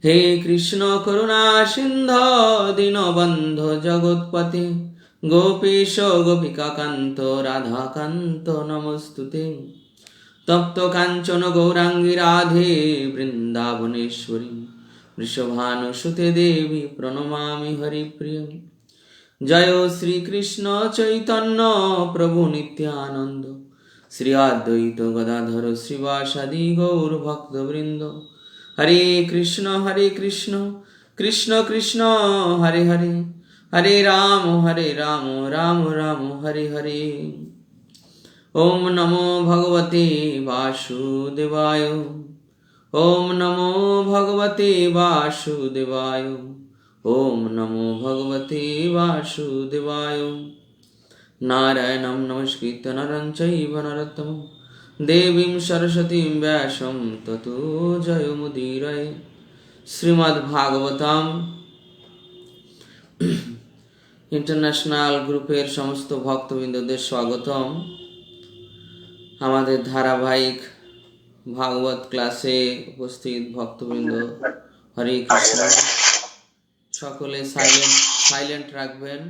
হে কৃষ্ণ করুণা সিন্ধু দীনবন্ধু জগৎপতে গোপীশ গোপিকা কান্ত রাধাকান্ত নমস্তুতে। তপ্ত কাঞ্চন গৌরাঙ্গী রাধে বৃন্দাবনেশ্বরী বৃষভানুসুতে দেবী প্রণমামি হরিপ্রিয়। জয় শ্রীকৃষ্ণ চৈতন্য প্রভু নিত্যানন্দ শ্রী অদ্বৈত গদাধর শ্রীবাসাদি গৌর ভক্তবৃন্দ। হরে কৃষ্ণ কৃষ্ণ কৃষ্ণ হরে হরে, হরে রাম রাম রাম হরে হরে। ওম নমো ভগবতে বাসুদেবায়, ওম নমো ভগবতে বাসুদেবায়, ওম নমো ভগবতে বাসুদেবায়। নারায়ণং নমস্কৃত্য নরং চৈব নরোত্তমং দেবীং সরস্বতীং ব্যাসং ততো জয়মুদীরয়ে। শ্রীমদ্ভাগবতম ইন্টারন্যাশনাল গ্রুপের সমস্ত ভক্তবৃন্দদের স্বাগতম। আমাদের ধারাবাহিক ভাগবত ক্লাসে উপস্থিত ভক্তবৃন্দ, হরে কৃষ্ণ। সকলে সাইলেন্ট রাখবেন।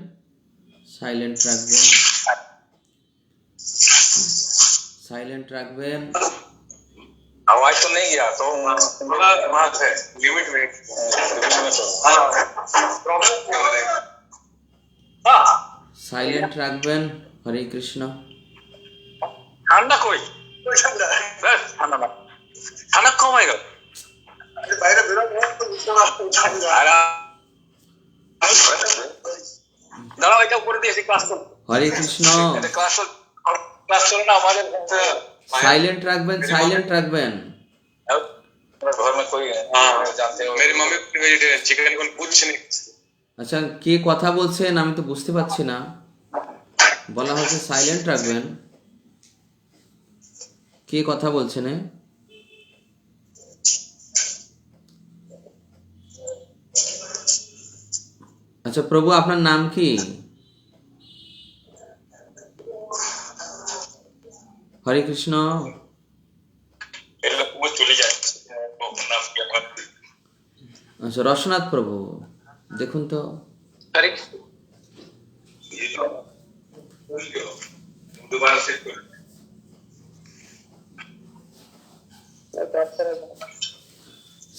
आवाज तो नहीं गया तो थोड़ा वहां से लिमिट में साइलेंट রাখবেন। হরে কৃষ্ণ। ঠান্ডা কই ঠান্ডা কমাইগা বাইরে বেরো দাঁড়াও, এটা উপরে দিয়েছি ক্লাস করো। হরে কৃষ্ণ। ক্লাস চলো না আমাদের। साइलेंट রাখবেন। घर में कोई जानते हो मेरी मम्मी वेजिटेरियन चिकन को कुछ नहीं। আচ্ছা, কে কথা বলছেন আমি তো বুঝতে পারছি না। বলা হচ্ছে সাইলেন্ট রাখবেন, কে কথা বলছেন? আচ্ছা প্রভু, আপনার নাম কি? হরে কৃষ্ণ। আচ্ছা রসনাথ প্রভু, দেখুন তো।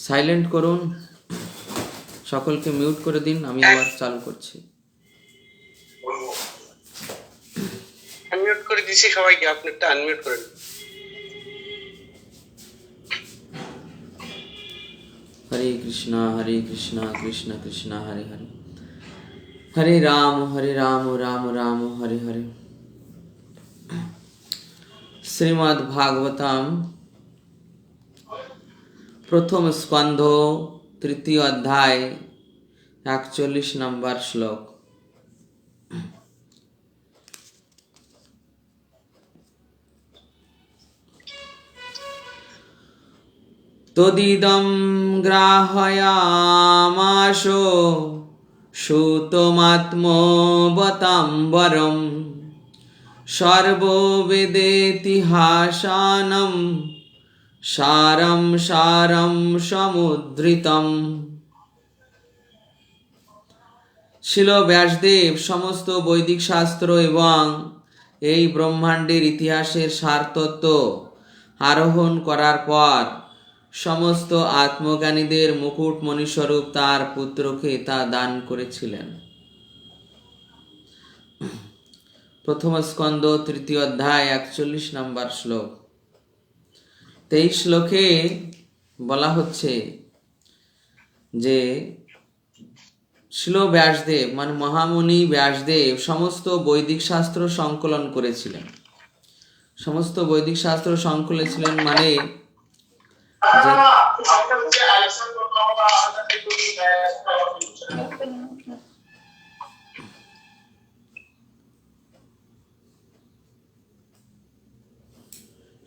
সাইলেন্ট করুন, সকলকে মিউট করে দিন, আমি আবার চালু করছি। আনমিউট করে দিছি সবাইকে, আপনি একটা আনমিউট করে দিন। হরে কৃষ্ণ কৃষ্ণ কৃষ্ণ হরে হরে, হরে রাম রাম রাম হরে হরে। শ্রীমদ্ ভাগবতম প্রথম স্কন্ধ তৃতীয় অধ্যায় 41 নম্বর শ্লোক। তদিদং গ্রাহয়ামাশো সুতমাত্মবতাম্বরম সর্ববেদেতিহাসানম সারম সমুদ্রিতম। শিল ব্যাসদেব সমস্ত বৈদিক শাস্ত্র এবং এই ব্রহ্মাণ্ডের ইতিহাসের সারতত্ত্ব আরোহণ করার পর সমস্ত আত্মজ্ঞানীদের মুকুটমণিস্বরূপ তার পুত্রকে তা দান করেছিলেন। প্রথম স্কন্ধ তৃতীয় অধ্যায় 41 নম্বর শ্লোক। এই শ্লোকে বলা হচ্ছে যে শিল ব্যাসদেব মানে মহামুনি ব্যাসদেব সমস্ত বৈদিক শাস্ত্র সংকলন করেছিলেন। সমস্ত বৈদিক শাস্ত্র সংকলন ছিলেন মানে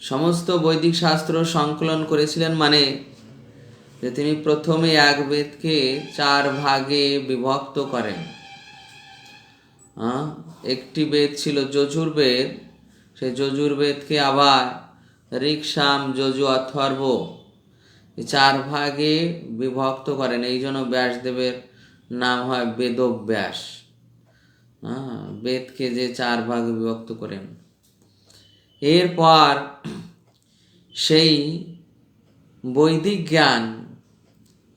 সমস্ত বৈদিক শাস্ত্র সংকলন করেছিলেন মানে যে তিনি প্রথমে এক বেদকে 4 ভাগে বিভক্ত করেন। একটি বেদ ছিল যজুর্বেদ, সেই যজুর্বেদকে আবার ঋক, সাম, যজু, অথর্ব এই 4 ভাগে বিভক্ত করেন। এই জন্য ব্যাসদেবের নাম হয় বেদব্যাস। বেদকে যে 4 ভাগে বিভক্ত করেন। এরপর সেই বৈদিক জ্ঞান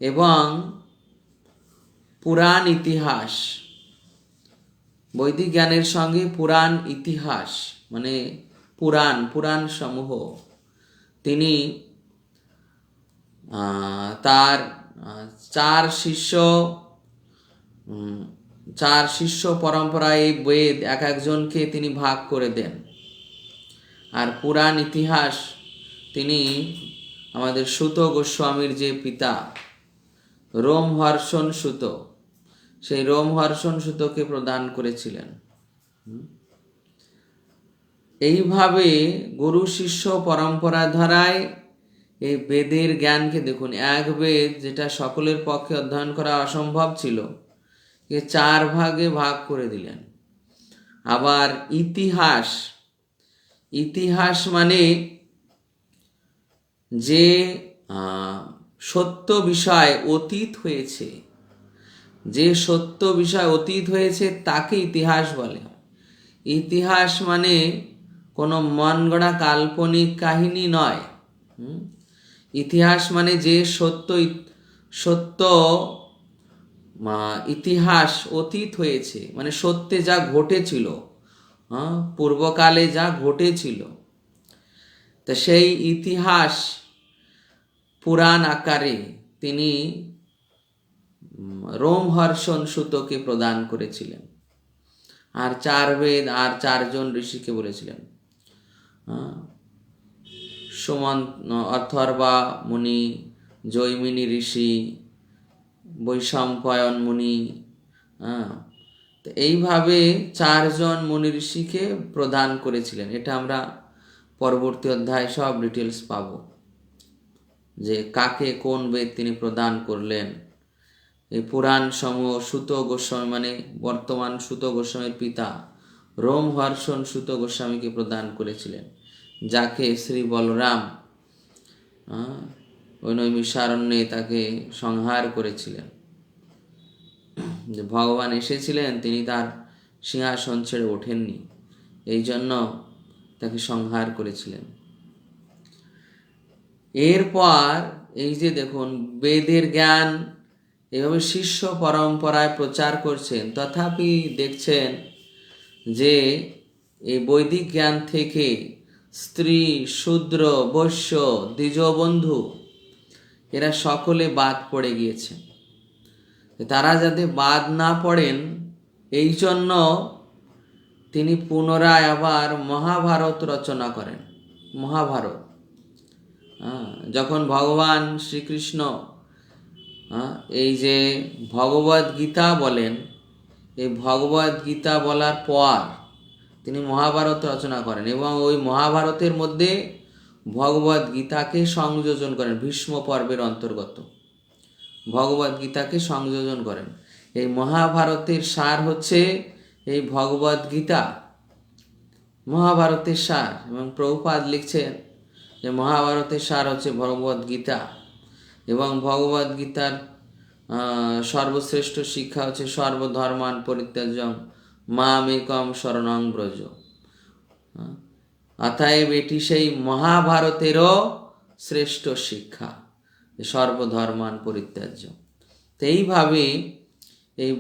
এবং পুরাণ ইতিহাস, বৈদিক জ্ঞানের সঙ্গে পুরাণ ইতিহাস মানে পুরাণ সমূহ তিনি তার 4 শিষ্য পরম্পরায় এই বেদ এক একজনকে তিনি ভাগ করে দেন। আর পুরাণ ইতিহাস তিনি আমাদের সুত গোস্বামীর যে পিতা রোমহর্ষণ সুত, সেই রোমহর্ষণ সুতকে প্রদান করেছিলেন। এইভাবে গুরু শিষ্য পরম্পরা ধারায় এই বেদের জ্ঞানকে দেখুন, এক বেদ যেটা সকলের পক্ষে অধ্যয়ন করা অসম্ভব ছিল, এ 4 ভাগে ভাগ করে দিলেন। আবার ইতিহাস মানে যে সত্য বিষয় অতীত হয়েছে, যে সত্য বিষয় অতীত হয়েছে তাকে ইতিহাস বলে। ইতিহাস মানে কোনো মন গড়া কাল্পনিক কাহিনী নয়। ইতিহাস মানে যে সত্য ইতিহাস অতীত হয়েছে, মানে সত্যে যা ঘটেছিল, পূর্বকালে যা ঘটেছিল, তা সেই ইতিহাস পুরাণ আকারে তিনি রোমহর্ষণ সুতকে প্রদান করেছিলেন। আর 4 বেদ আর 4 জন ঋষিকে বলেছিলেন। অথর্বা মুনি, জৈমিনী ঋষি, বৈশম্পায়ন মুনি, তো এইভাবে 4 জন মুনি ঋষিকে প্রদান করেছিলেন। এটা আমরা পরবর্তী অধ্যায় সব ডিটেলস পাবো, যে কাকে কোন বেদ তিনি প্রদান করলেন। এই পুরাণ সমূহ সুত গোস্বামী মানে বর্তমান সুত গোস্বামীর পিতা রোমহর্ষণ সুত গোস্বামীকে প্রদান করেছিলেন, যাকে শ্রী বলরাম ওই নৈমিষারণ্যে তাকে সংহার করেছিলেন। যে ভগবান এসেছিলেন, তিনি তার সিংহাসন ছেড়ে ওঠেননি, এই জন্য তাকে সংহার করেছিলেন। এরপর এই যে দেখুন বেদের জ্ঞান এভাবে শিষ্য পরম্পরায় প্রচার করছেন, তথাপি দেখছেন যে এই বৈদিক জ্ঞান থেকে স্ত্রী, শূদ্র, বৈশ্য, দ্বিজবন্ধু এরা সকলে বাদ পড়ে গিয়েছে। তারা যাতে বাদ না পড়েন এই জন্য তিনি পুনরায় আবার মহাভারত রচনা করেন। মহাভারত, যখন ভগবান শ্রীকৃষ্ণ এই যে ভগবদ গীতা বলেন, এই ভগবদ গীতা বলার পর তিনি মহাভারত রচনা করেন এবং ওই মহাভারতের মধ্যে ভগবদ গীতাকে সংযোজন করেন। ভীষ্ম পর্বের অন্তর্গত ভগবদ গীতাকে সংযোজন করেন। এই মহাভারতের সার হচ্ছে এই ভগবদ গীতা, মহাভারতের সার। এবং প্রভুপাদ লিখছেন যে মহাভারতের সার হচ্ছে ভগবদ গীতা, এবং ভগবদ গীতার সর্বশ্রেষ্ঠ শিক্ষা হচ্ছে সর্বধর্মান পরিত্যাজ্যং মামেকং শরণং ব্রজ। অতএব এটি সেই মহাভারতেরও শ্রেষ্ঠ শিক্ষা, সর্বধর্মান পরিত্যাজ্য। তো এইভাবে এই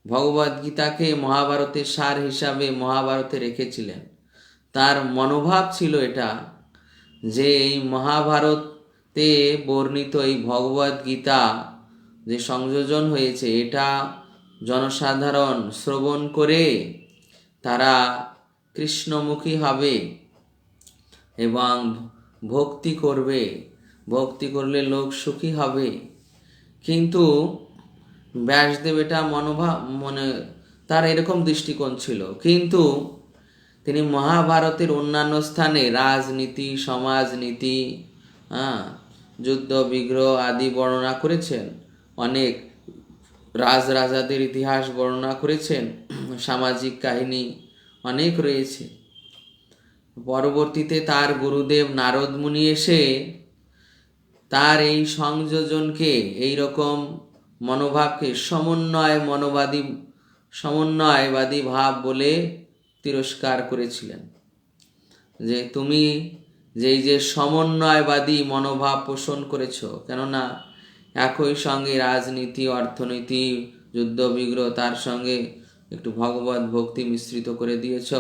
ভগবদ গীতাকে মহাভারতের সার হিসাবে মহাভারতে রেখেছিলেন। তার মনোভাব ছিল এটা যে এই মহাভারতে বর্ণিত এই ভগবদ গীতা যে সংযোজন হয়েছে, এটা জনসাধারণ শ্রবণ করে তারা কৃষ্ণমুখী হবে এবং ভক্তি করবে, ভক্তি করলে লোক সুখী হবে। কিন্তু ব্যাসদেব এটা তার এরকম দৃষ্টিকোণ ছিল, কিন্তু তিনি মহাভারতের অন্যান্য স্থানে রাজনীতি, সমাজনীতি, যুদ্ধ বিগ্রহ আদি বর্ণনা করেছেন। অনেক রাজাদের ইতিহাস বর্ণনা করেছেন, সামাজিক কাহিনী অনেক রয়েছে। পরবর্তীতে তার গুরুদেব নারদ মুনি এসে তার এই সংযোজনকে, এই রকম মনোভাবকে সমন্বয়বাদী ভাব বলে তিরস্কার করেছিলেন। যে তুমি যে সমন্বয়বাদী মনোভাব পোষণ করেছ, কেননা একই সঙ্গে রাজনীতি, অর্থনীতি, যুদ্ধ বিগ্রহ, তার সঙ্গে একটু ভগবত ভক্তি মিশ্রিত করে দিয়েছ।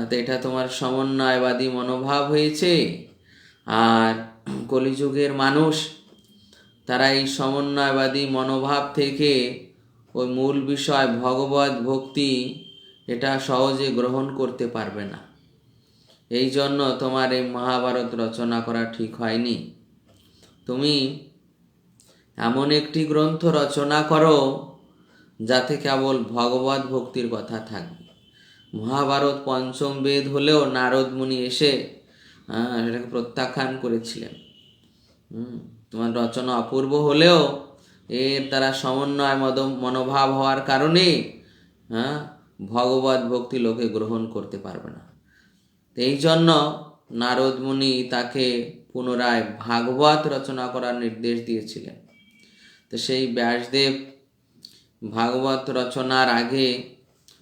তো এটা তোমার সমন্বয়বাদী মনোভাব হয়েছে। আর কলিযুগের মানুষ তারা এই সমন্বয়বাদী মনোভাব থেকে ওই মূল বিষয় ভগবত ভক্তি এটা সহজে গ্রহণ করতে পারবে না। এই জন্য তোমার এই মহাভারত রচনা করা ঠিক হয়নি। তুমি এমন একটি গ্রন্থ রচনা করো যাতে কেবল ভগবত ভক্তির কথা থাকবে। মহাভারত পঞ্চম বেদ হলেও নারদ মুনি এসে এটাকে প্রত্যাখ্যান করেছিলেন। তোমার রচনা অপূর্ব হলেও এর দ্বারা সমন্বয় মনোভাব হওয়ার কারণে ভগবত ভক্তি লোকে গ্রহণ করতে পারবে না। এই জন্য নারদ মুনি তাকে পুনরায় ভাগবত রচনা করার নির্দেশ দিয়েছিলেন। তো সেই ব্যাসদেব ভাগবত রচনার আগে,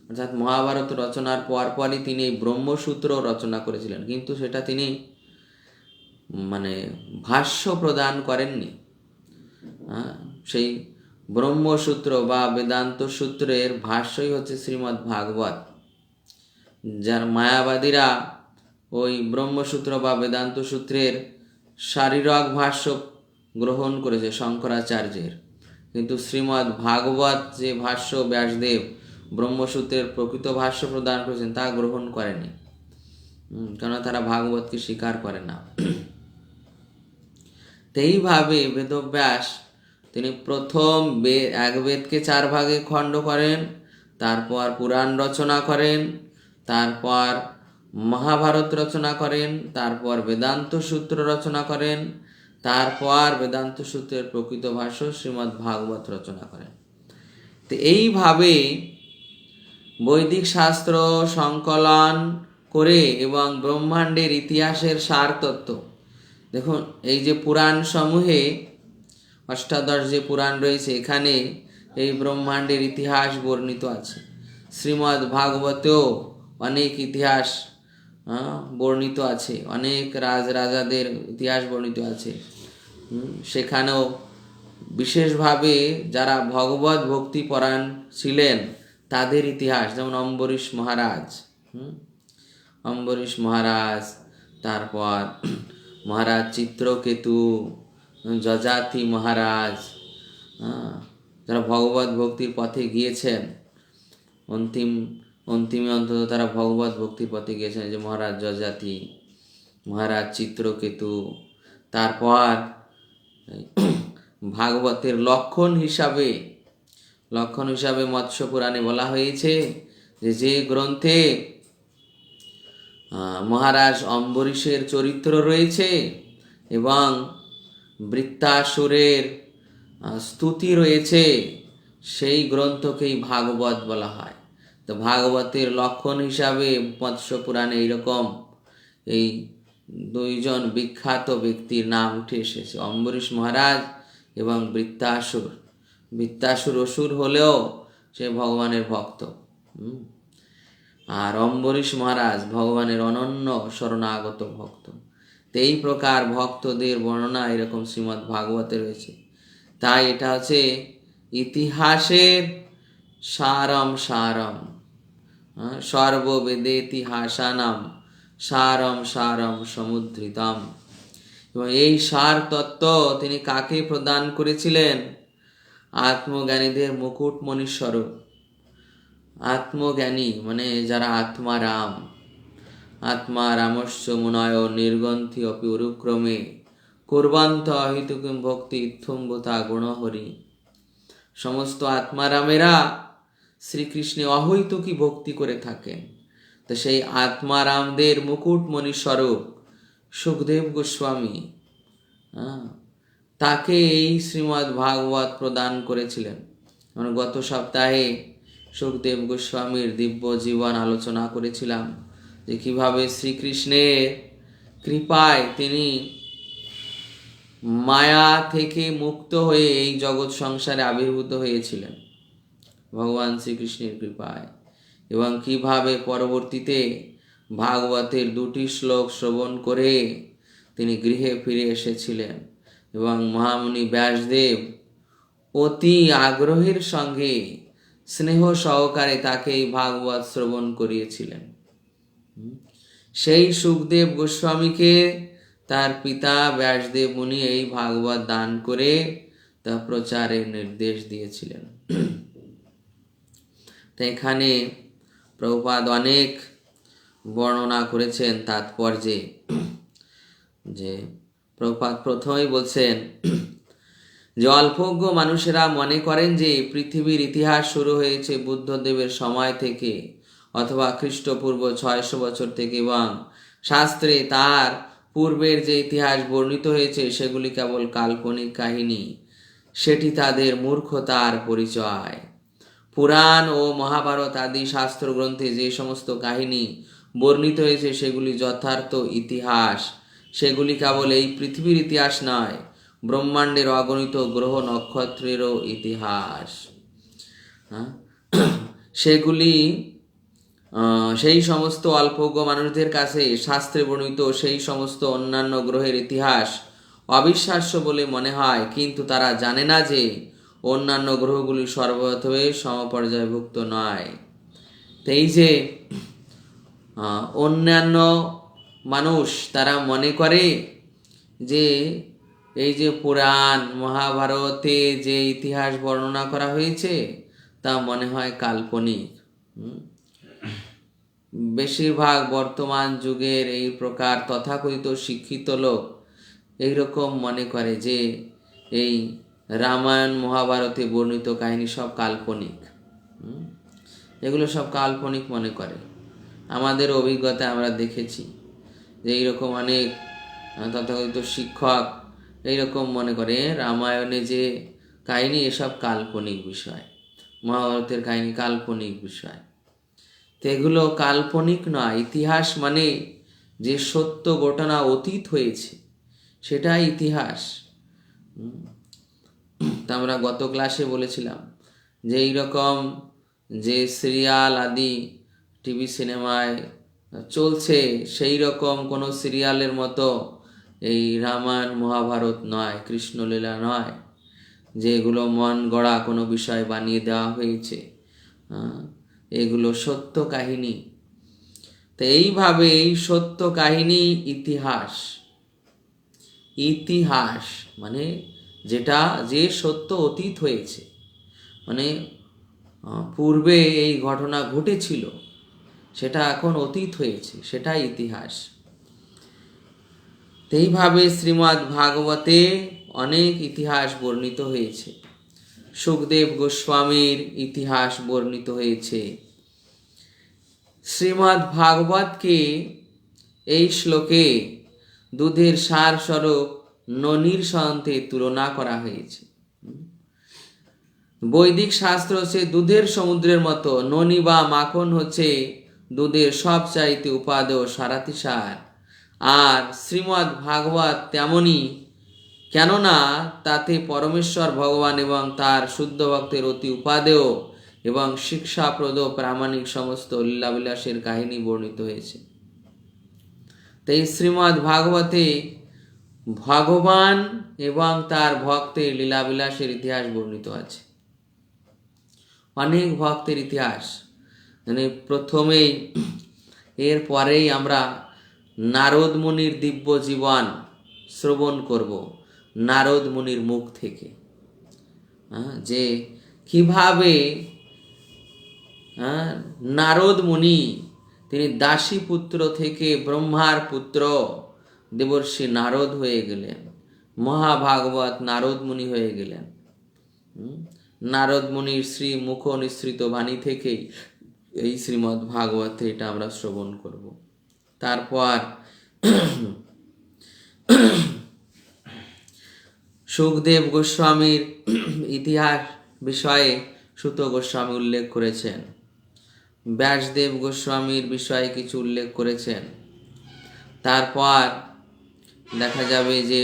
অর্থাৎ মহাভারত রচনার পরপরই তিনি ব্রহ্মসূত্র রচনা করেছিলেন, কিন্তু সেটা তিনি ভাষ্য প্রদান করেননি। সেই ব্রহ্মসূত্র বা বেদান্ত সূত্রের ভাষ্যই হচ্ছে শ্রীমদ্ ভাগবত। যার মায়াবাদীরা ওই ব্রহ্মসূত্র বা বেদান্ত সূত্রের শারীরক ভাষ্য গ্রহণ করেছে শঙ্করাচার্যের, কিন্তু শ্রীমদ্ ভাগবত যে ভাষ্য ব্যাসদেব ব্রহ্মসূত্রের প্রকৃত ভাষ্য প্রদান করেছেন তা গ্রহণ করেনি, কেন তারা ভাগবতকে স্বীকার করে না। এইভাবে বেদব্যাস তিনি প্রথম এক বেদকে 4 ভাগে খণ্ড করেন, তারপর পুরাণ রচনা করেন, তারপর মহাভারত রচনা করেন, তারপর বেদান্ত সূত্র রচনা করেন, তারপর বেদান্ত সূত্রের প্রকৃত ভাষ্য শ্রীমদ্ ভাগবত রচনা করেন। তো এইভাবে বৈদিক শাস্ত্র সংকলন করে এবং ব্রহ্মাণ্ডের ইতিহাসের সার তত্ত্ব, দেখুন এই যে পুরাণ সমূহে অষ্টাদশ যে পুরাণ রয়েছে, এখানে এই ব্রহ্মাণ্ডের ইতিহাস বর্ণিত আছে। শ্রীমদ্ ভাগবতেও অনেক ইতিহাস বর্ণিত আছে, অনেক রাজাদের ইতিহাস বর্ণিত আছে। সেখানেও বিশেষভাবে যারা ভগবত ভক্তিপরায়ণ ছিলেন তাদের ইতিহাস, যেমন অম্বরীশ মহারাজ, তারপর মহারাজ চিত্রকেতু, যজাতি মহারাজ, যারা ভগবত ভক্তির পথে গিয়েছেন, অন্তিমে অন্তত তারা ভগবত ভক্তির পথে গিয়েছেন, যে মহারাজ যজাতি, মহারাজ চিত্রকেতু। তারপর ভাগবতের লক্ষণ হিসাবে মৎস্য পুরাণে বলা হয়েছে যে গ্রন্থে মহারাজ অম্বরীশের চরিত্র রয়েছে এবং বৃত্তাসুরের স্তুতি রয়েছে, সেই গ্রন্থকেই ভাগবত বলা হয়। তো ভাগবতের লক্ষণ হিসাবে মৎস্য পুরাণে এইরকম এই 2 জন বিখ্যাত ব্যক্তির নাম উঠে এসেছে, অম্বরীশ মহারাজ এবং বৃত্তাসুর অসুর হলেও সে ভগবানের ভক্ত, আর অম্বরীশ মহারাজ ভগবানের অনন্য শরণাগত ভক্ত। তো এই প্রকার ভক্তদের বর্ণনা এরকম শ্রীমদ্ ভাগবতে রয়েছে। তাই এটা হচ্ছে ইতিহাসের সারম সর্ববেদেতিহাসানাম সারম সমুদ্রিতম। এবং এই সার তত্ত্ব তিনি কাকে প্রদান করেছিলেন? আত্মজ্ঞানীদের মুকুটমণি স্বরূপ। আত্মজ্ঞানী যারা আত্মারামস্য মুনয় নির্গন্থি অপি উরুক্রমে কুর্বন্ত অহিতুকিম ভক্তি ইত্থম্বতা গুণহরি। সমস্ত আত্মারামেরা শ্রীকৃষ্ণে অহৈতুকী ভক্তি করে থাকেন। তো সেই আত্মারামদের মুকুটমণি স্বরূপ সুখদেব গোস্বামী তাকে এই শ্রীমদ্ ভাগবত প্রদান করেছিলেন। গত সপ্তাহে সুখদেব গোস্বামীর দিব্য জীবন আলোচনা করেছিলাম, যে কিভাবে শ্রীকৃষ্ণের কৃপায় তিনি মায়া থেকে মুক্ত হয়ে এই জগৎ সংসারে আবির্ভূত হয়েছিলেন ভগবান শ্রীকৃষ্ণের কৃপায়, এবং কিভাবে পরবর্তীতে ভাগবতের 2টি শ্লোক শ্রবণ করে তিনি গৃহে ফিরে এসেছিলেন, এবং মহামুনি ব্যাসদেব অতি আগ্রহের সঙ্গে স্নেহ সহকারে তাকে এই ভাগবত শ্রবণ করিয়েছিলেন। সেই সুখদেব গোস্বামীকে তার পিতা ব্যাসদেব মুনি এই ভাগবত দান করে তা প্রচারের নির্দেশ দিয়েছিলেন। তো এখানে প্রভুপাদ অনেক বর্ণনা করেছেন তাৎপর্যে, যে প্রভুপাদ প্রথমেই বলছেন যে অল্পজ্ঞ মানুষেরা মনে করেন যে পৃথিবীর ইতিহাস শুরু হয়েছে বুদ্ধদেবের সময় থেকে অথবা খ্রিস্টপূর্ব 600 বছর থেকে, এবং শাস্ত্রে তার পূর্বের যে ইতিহাস বর্ণিত হয়েছে সেগুলি কেবল কাল্পনিক কাহিনী। সেটি তাদের মূর্খতার পরিচয়। পুরাণ ও মহাভারত আদি শাস্ত্র গ্রন্থে যে সমস্ত কাহিনী বর্ণিত হয়েছে সেগুলি যথার্থ ইতিহাস। সেগুলি কেবল এই পৃথিবীর ইতিহাস নয়, ব্রহ্মাণ্ডের অগণিত গ্রহ নক্ষত্রেরও ইতিহাস। সেগুলি সেই সমস্ত অল্পজ্ঞ মানুষদের কাছে শাস্ত্রে বর্ণিত সেই সমস্ত অন্যান্য গ্রহের ইতিহাস অবিশ্বাস্য বলে মনে হয়, কিন্তু তারা জানে না যে অন্যান্য গ্রহগুলি সর্বতভাবে সমপর্যায়ভুক্ত নয়। তো এই যে অন্যান্য মানুষ তারা মনে করে যে এই যে পুরাণ মহাভারতে যে ইতিহাস বর্ণনা করা হয়েছে তা মনে হয় কাল্পনিক। বেশিরভাগ বর্তমান যুগের এই প্রকার তথাকথিত শিক্ষিত লোক এইরকম মনে করে যে এই রামায়ণ মহাভারতে বর্ণিত কাহিনী সব কাল্পনিক। এগুলো সব কাল্পনিক মনে করে। আমাদের অভিজ্ঞতা আমরা দেখেছি যে এইরকম অনেক তথাকথিত শিক্ষক এইরকম মনে করে রামায়ণে যে কাহিনী এসব কাল্পনিক বিষয়, মহাভারতের কাহিনী কাল্পনিক বিষয়। তো এগুলো কাল্পনিক নয়। ইতিহাস মানে যে সত্য ঘটনা অতীত হয়েছে সেটাই ইতিহাস। তা আমরা গত ক্লাসে বলেছিলাম যে এইরকম যে সিরিয়াল আদি টিভি সিনেমায় চলছে সেই রকম কোনো সিরিয়ালের মতো এই রামায়ণ মহাভারত নয়, কৃষ্ণলীলা নয়, যেগুলো মন গড়া কোনো বিষয় বানিয়ে দেওয়া হয়েছে। এগুলো সত্য কাহিনী। তো এইভাবে এই সত্য কাহিনী ইতিহাস। ইতিহাস মানে যেটা যে সত্য অতীত হয়েছে, মানে পূর্বে এই ঘটনা ঘটেছিল সেটা এখন অতীত হয়েছে, সেটা ইতিহাস। এইভাবে শ্রীমদ্ ভাগবতে অনেক ইতিহাস বর্ণিত হয়েছে। সুখদেব গোস্বামীর ইতিহাস বর্ণিত হয়েছে। শ্রীমদ্ ভাগবতকে এই শ্লোকে দুধের সার স্বরূপ ননির সঙ্গে তুলনা করা হয়েছে। বৈদিক শাস্ত্র হচ্ছে দুধের সমুদ্রের মতো, ননি বা মাখন হচ্ছে দুধের সবচাইতে উপাদেয় সারাতি সার। আর শ্রীমদ্ ভাগবত তেমনি, কেননা তাতে পরমেশ্বর ভগবান এবং তার শুদ্ধ ভক্তের অতি উপাদেয় এবং শিক্ষাপ্রদ প্রামাণিক সমস্ত লীলাবিলাসের কাহিনী বর্ণিত হয়েছে। তাই শ্রীমদ্ ভাগবতে ভগবান এবং তার ভক্তের লীলাবিলাসের ইতিহাস বর্ণিত আছে। অনেক ভক্তের ইতিহাস, মানে প্রথমেই এরপরেই আমরা নারদ মুনির দিব্য জীবন শ্রবণ করব, নারদ মুনির মুখ থেকে, যে কিভাবে নারদ মুনি তিনি দাসী পুত্র থেকে ব্রহ্মার পুত্র দেবর্ষি নারদ হয়ে গেলেন, মহাভাগবত নারদ মুনি হয়ে গেলেন। নারদ মুনির শ্রী মুখ নিঃসৃত বাণী থেকেই এই শ্রীমদ্ ভাগবতে এটা আমরা শ্রবণ করব। তারপর সুখদেব গোস্বামীর ইতিহাস বিষয়ে সুত গোস্বামী উল্লেখ করেছেন, ব্যাসদেব গোস্বামীর বিষয়ে কিছু উল্লেখ করেছেন। তারপর দেখা যাবে যে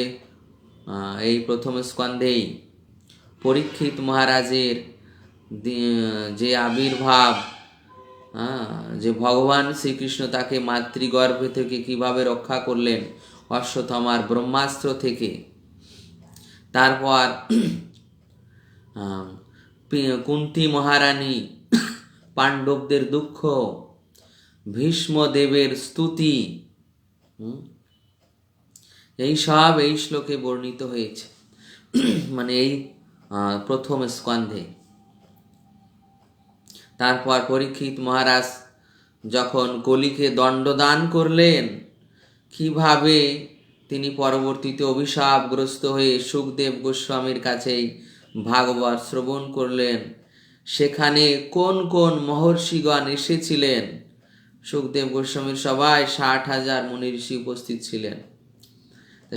এই প্রথম স্কন্ধেই পরীক্ষিত মহারাজের যে আবির্ভাব, যে ভগবান শ্রীকৃষ্ণ তাকে মাতৃগর্ভে থেকে কিভাবে রক্ষা করলেন অশ্বত্থামার ব্রহ্মাস্ত্র থেকে, তারপর কুন্তী মহারানী পাণ্ডবদের দুঃখ, ভীষ্মদেবের স্তুতি, এই সব এই শ্লোকে বর্ণিত হয়েছে, মানে এই প্রথম স্কন্ধে। তারপর পরীক্ষিত মহারাজ যখন কলিকে দণ্ডদান করলেন, কিভাবে তিনি পরবর্তীতে অভিশাপগ্রস্ত হয়ে সুখদেব গোস্বামীর কাছেই ভাগবত শ্রবণ করলেন, সেখানে কোন কোন মহর্ষিগণ এসেছিলেন। সুখদেব গোস্বামীর সবাই 60,000 মুনি ঋষি উপস্থিত ছিলেন।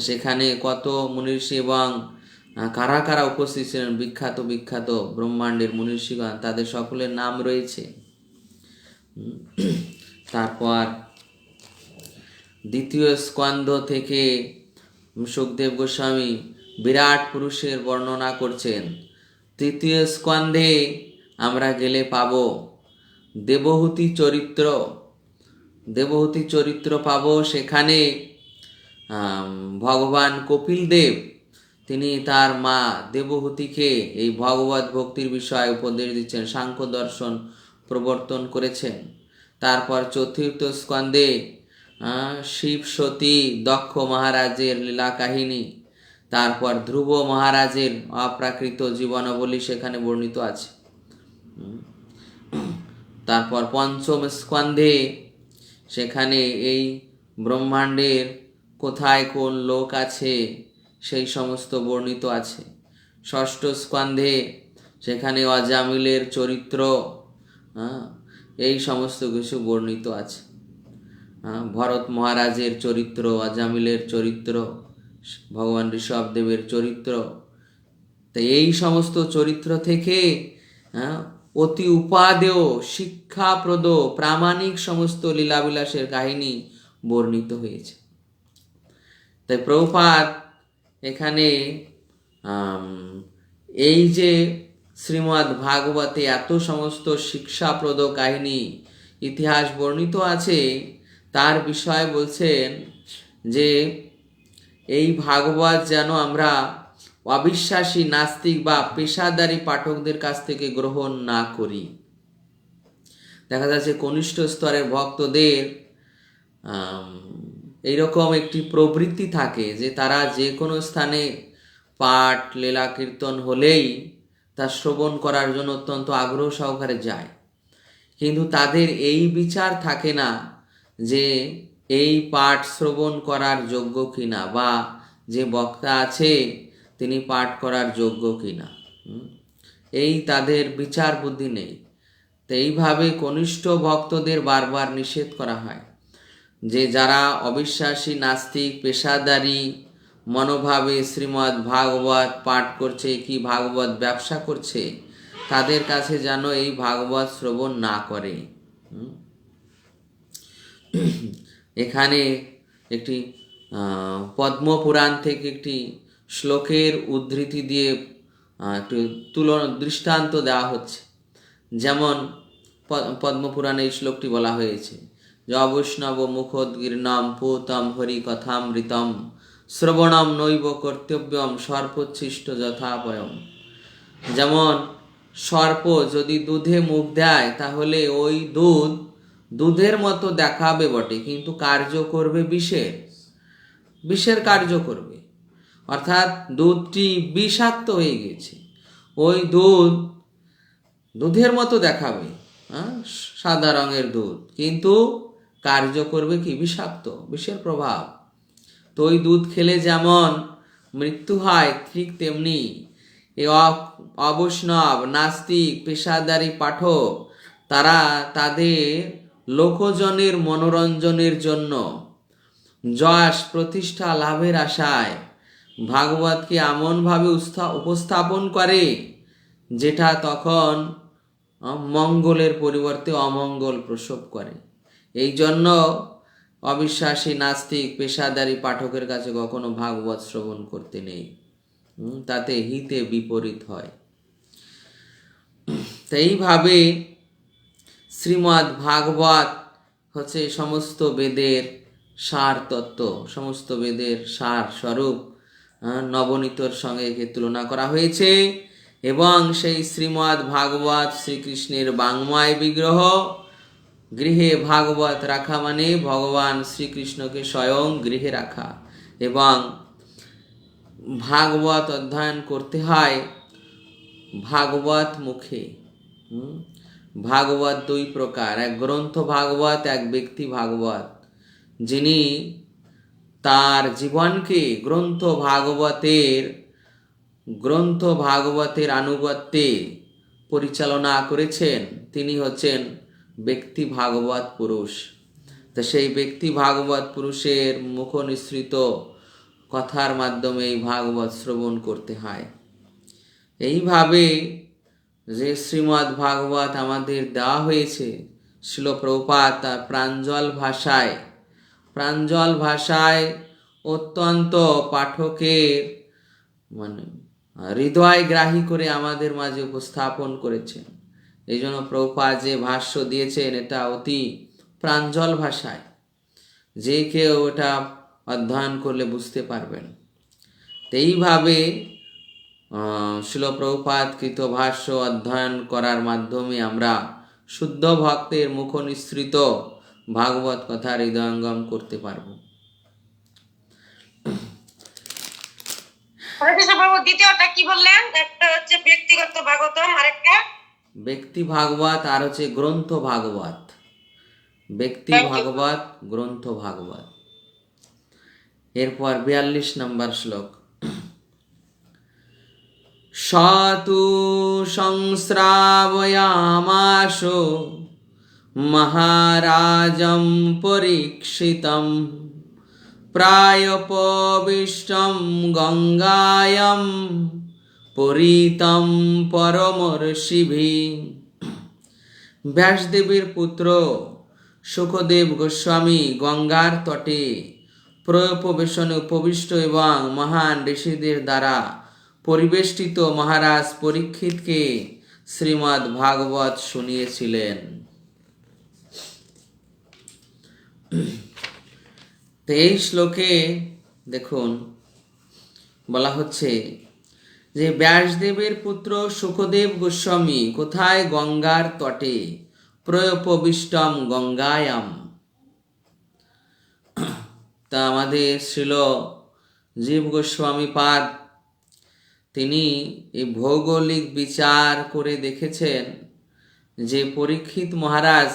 সেখানে কত মুনি ঋষি এবং কারা কারা উপস্থিত ছিলেন, বিখ্যাত বিখ্যাত ব্রহ্মাণ্ডের মুনি ঋষিগণ, তাদের সকলের নাম রয়েছে। তারপর দ্বিতীয় স্কন্ধ থেকে সুখদেব গোস্বামী বিরাট পুরুষের বর্ণনা করছেন। তৃতীয় স্কন্ধে আমরা গেলে পাব দেবহূতি চরিত্র, দেবহূতি চরিত্র পাব। সেখানে ভগবান কপিল দেব তিনি তার মা দেবহূতিকে এই ভগবত ভক্তির বিষয়ে উপদেশ দিচ্ছেন, সাংখ্য দর্শন প্রবর্তন করেছেন। তারপর চতুর্থ স্কন্ধে শিব সতী দক্ষ মহারাজের লীলা কাহিনী, তারপর ধ্রুব মহারাজের অপ্রাকৃত জীবনাবলী সেখানে বর্ণিত আছে। তারপর পঞ্চম স্কন্ধে সেখানে এই ব্রহ্মাণ্ডের কোথায় কোন লোক আছে সেই সমস্ত বর্ণিত আছে। ষষ্ঠ স্কন্ধে সেখানে অজামিলের চরিত্র, এই সমস্ত কিছু বর্ণিত আছে। ভরত মহারাজের চরিত্র, অজামিলের চরিত্র, ভগবান ঋষভদেবের চরিত্র। তো এই সমস্ত চরিত্র থেকে অতি উপাদেয় শিক্ষাপ্রদ প্রামাণিক সমস্ত লীলাবিলাসের কাহিনী বর্ণিত হয়েছে। তাই প্রভুপাদ এখানে এই যে শ্রীমদ্ ভাগবতে এত সমস্ত শিক্ষাপ্রদ কাহিনী ইতিহাস বর্ণিত আছে, তার বিষয় বলছেন যে এই ভাগবত যেন আমরা অবিশ্বাসী নাস্তিক বা পেশাদারী পাঠকদের কাছ থেকে গ্রহণ না করি। দেখা যাচ্ছে কনিষ্ঠ স্তরের ভক্তদের এইরকম একটি প্রবৃত্তি থাকে যে তারা যে কোনো স্থানে পাঠ লীলা কীর্তন হলেই তা শ্রবণ করার জন্য অত্যন্ত আগ্রহ সহকারে যায়, কিন্তু তাদের এই বিচার থাকে না যে এই পাঠ শ্রবণ করার যোগ্য কিনা বা যে বক্তা আছে তিনি পাঠ করার যোগ্য কিনা, এই তাদের বিচার বুদ্ধি নেই। তো এইভাবে কনিষ্ঠ ভক্তদের বারবার নিষেধ করা হয় যে যারা অবিশ্বাসী নাস্তিক পেশাদারী মনোভাবে শ্রীমদ্ ভাগবত পাঠ করছে কি ভাগবত ব্যবসা করছে, তাদের কাছে যেন এই ভাগবত শ্রবণ না করে। এখানে একটি পদ্মপুরাণ থেকে একটি শ্লোকের উদ্ধৃতি দিয়ে একটু দৃষ্টান্ত দেওয়া হচ্ছে। যেমন পদ্মপুরাণে এই শ্লোকটি বলা হয়েছে যে অবৈষ্ণব মুখোদ্গীর্ণম পূতম হরি কথামৃতম শ্রবণম নৈব কর্তব্যম সর্পোচ্ছিষ্ট যথাপয়ম। যেমন সর্প যদি দুধে মুখ দেয় তাহলে ওই দুধের মতো দেখাবে বটে, কিন্তু কার্য করবে বিষের কার্য করবে, অর্থাৎ দুধটি বিষাক্ত হয়ে গেছে। ওই দুধের মতো দেখাবে, সাদা রঙের দুধ, কিন্তু কার্য করবে কি বিষাক্ত, বিষের প্রভাব। তো ওই দুধ খেলে যেমন মৃত্যু হয়, ঠিক তেমনি এই অবৈষ্ণব নাস্তিক পেশাদারী পাঠক তারা তাদের লোকজনের মনোরঞ্জনের জন্য যশ প্রতিষ্ঠা লাভের আশায় ভাগবতকে এমনভাবে উপস্থাপন করে যেটা তখন মঙ্গলের পরিবর্তে অমঙ্গল প্রসব করে। এই জন্য অবিশ্বাসী নাস্তিক পেশাদারী পাঠকের কাছে কখনো ভাগবত শ্রবণ করতে নেই, তাতে হিতে বিপরীত হয়। তো এইভাবে শ্রীমদ্ ভাগবত হচ্ছে সমস্ত বেদের সার তত্ত্ব, সমস্ত বেদের সার স্বরূপ নবনীতর সঙ্গে একে তুলনা করা হয়েছে। এবং সেই শ্রীমদ্ ভাগবত শ্রীকৃষ্ণের বাংময় বিগ্রহ। গৃহে ভাগবত রাখা মানে ভগবান শ্রীকৃষ্ণকে স্বয়ং গৃহে রাখা। এবং ভাগবত অধ্যয়ন করতে হয় ভাগবত মুখে। ভাগবত দুই প্রকার, এক গ্রন্থ ভাগবত, এক ব্যক্তি ভাগবত। যিনি তার জীবনকে গ্রন্থ ভাগবতের আনুগত্যে পরিচালনা করেছেন, তিনি হচ্ছেন ব্যক্তি ভাগবত পুরুষ। তা সেই ব্যক্তি ভাগবত পুরুষের মুখ নিঃসৃত কথার মাধ্যমে এই ভাগবত শ্রবণ করতে হয়। এইভাবে যে শ্রীমদ্ ভাগবত আমাদের দেওয়া হয়েছে, শিল প্রভুপাদ তার প্রাঞ্জল ভাষায় অত্যন্ত পাঠকের হৃদয়গ্রাহী করে আমাদের মাঝে উপস্থাপন করেছেন। এই জন্য প্রভুপাদ যে ভাষ্য দিয়েছেন এটা অতি প্রাঞ্জল ভাষায়, যে কেউ এটা অধ্যয়ন করলে বুঝতে পারবেন। এইভাবে শিল প্রভুপাদ কৃত ভাষ্য অধ্যয়ন করার মাধ্যমে আমরা শুদ্ধ ভক্তের মুখ নিঃসৃত ভাগবত কথা হৃদয়ঙ্গম করতে পারব। দ্বিতীয়টা কি বললেন? একটা হচ্ছে ব্যক্তিগত ভাগবতম, আরেকটা ব্যক্তি ভাগবত, আর হচ্ছে গ্রন্থ ভাগবত। ব্যক্তি ভাগবত, গ্রন্থ ভাগবত। এরপর 42 নম্বর শ্লোক। সতু সংশ্রাবয়ামাশো মহারাজম পরীক্ষিতম প্রায়োপবিষ্টম গঙ্গায়ম পরীতম পরমর্ষিভি। ব্যাসদেবের পুত্র সুখদেব গোস্বামী গঙ্গার তটে প্রয়োপবেশনে উপবিষ্ট এবং মহান ঋষিদের দ্বারা পরিবেষ্টিত মহারাজ পরীক্ষিতকে শ্রীমদ্ ভাগবত শুনিয়েছিলেন। তো এই শ্লোকে দেখুন বলা হচ্ছে যে ব্যাসদেবের পুত্র সুখদেব গোস্বামী কোথায়? গঙ্গার তটে, প্রয়োপবিষ্টম গঙ্গায়াম। তা আমাদের শ্রীল জীব গোস্বামী পাদ তিনি এই ভৌগোলিক বিচার করে দেখেছেন যে পরীক্ষিত মহারাজ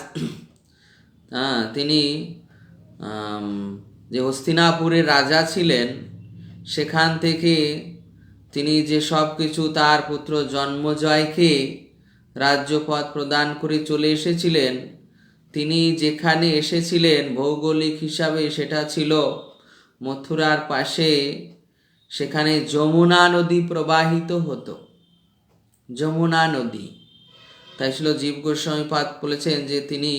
তিনি যে হস্তিনাপুরের রাজা ছিলেন, সেখান থেকে তিনি যে সব কিছু তার পুত্র জন্মজয়কে রাজ্যপদ প্রদান করে চলে এসেছিলেন, তিনি যেখানে এসেছিলেন ভৌগোলিক হিসাবে সেটা ছিল মথুরার পাশে। সেখানে যমুনা নদী প্রবাহিত হতো, যমুনা নদী। তাই ছিল জীব গোস্বামী পাদ বলেছেন যে তিনি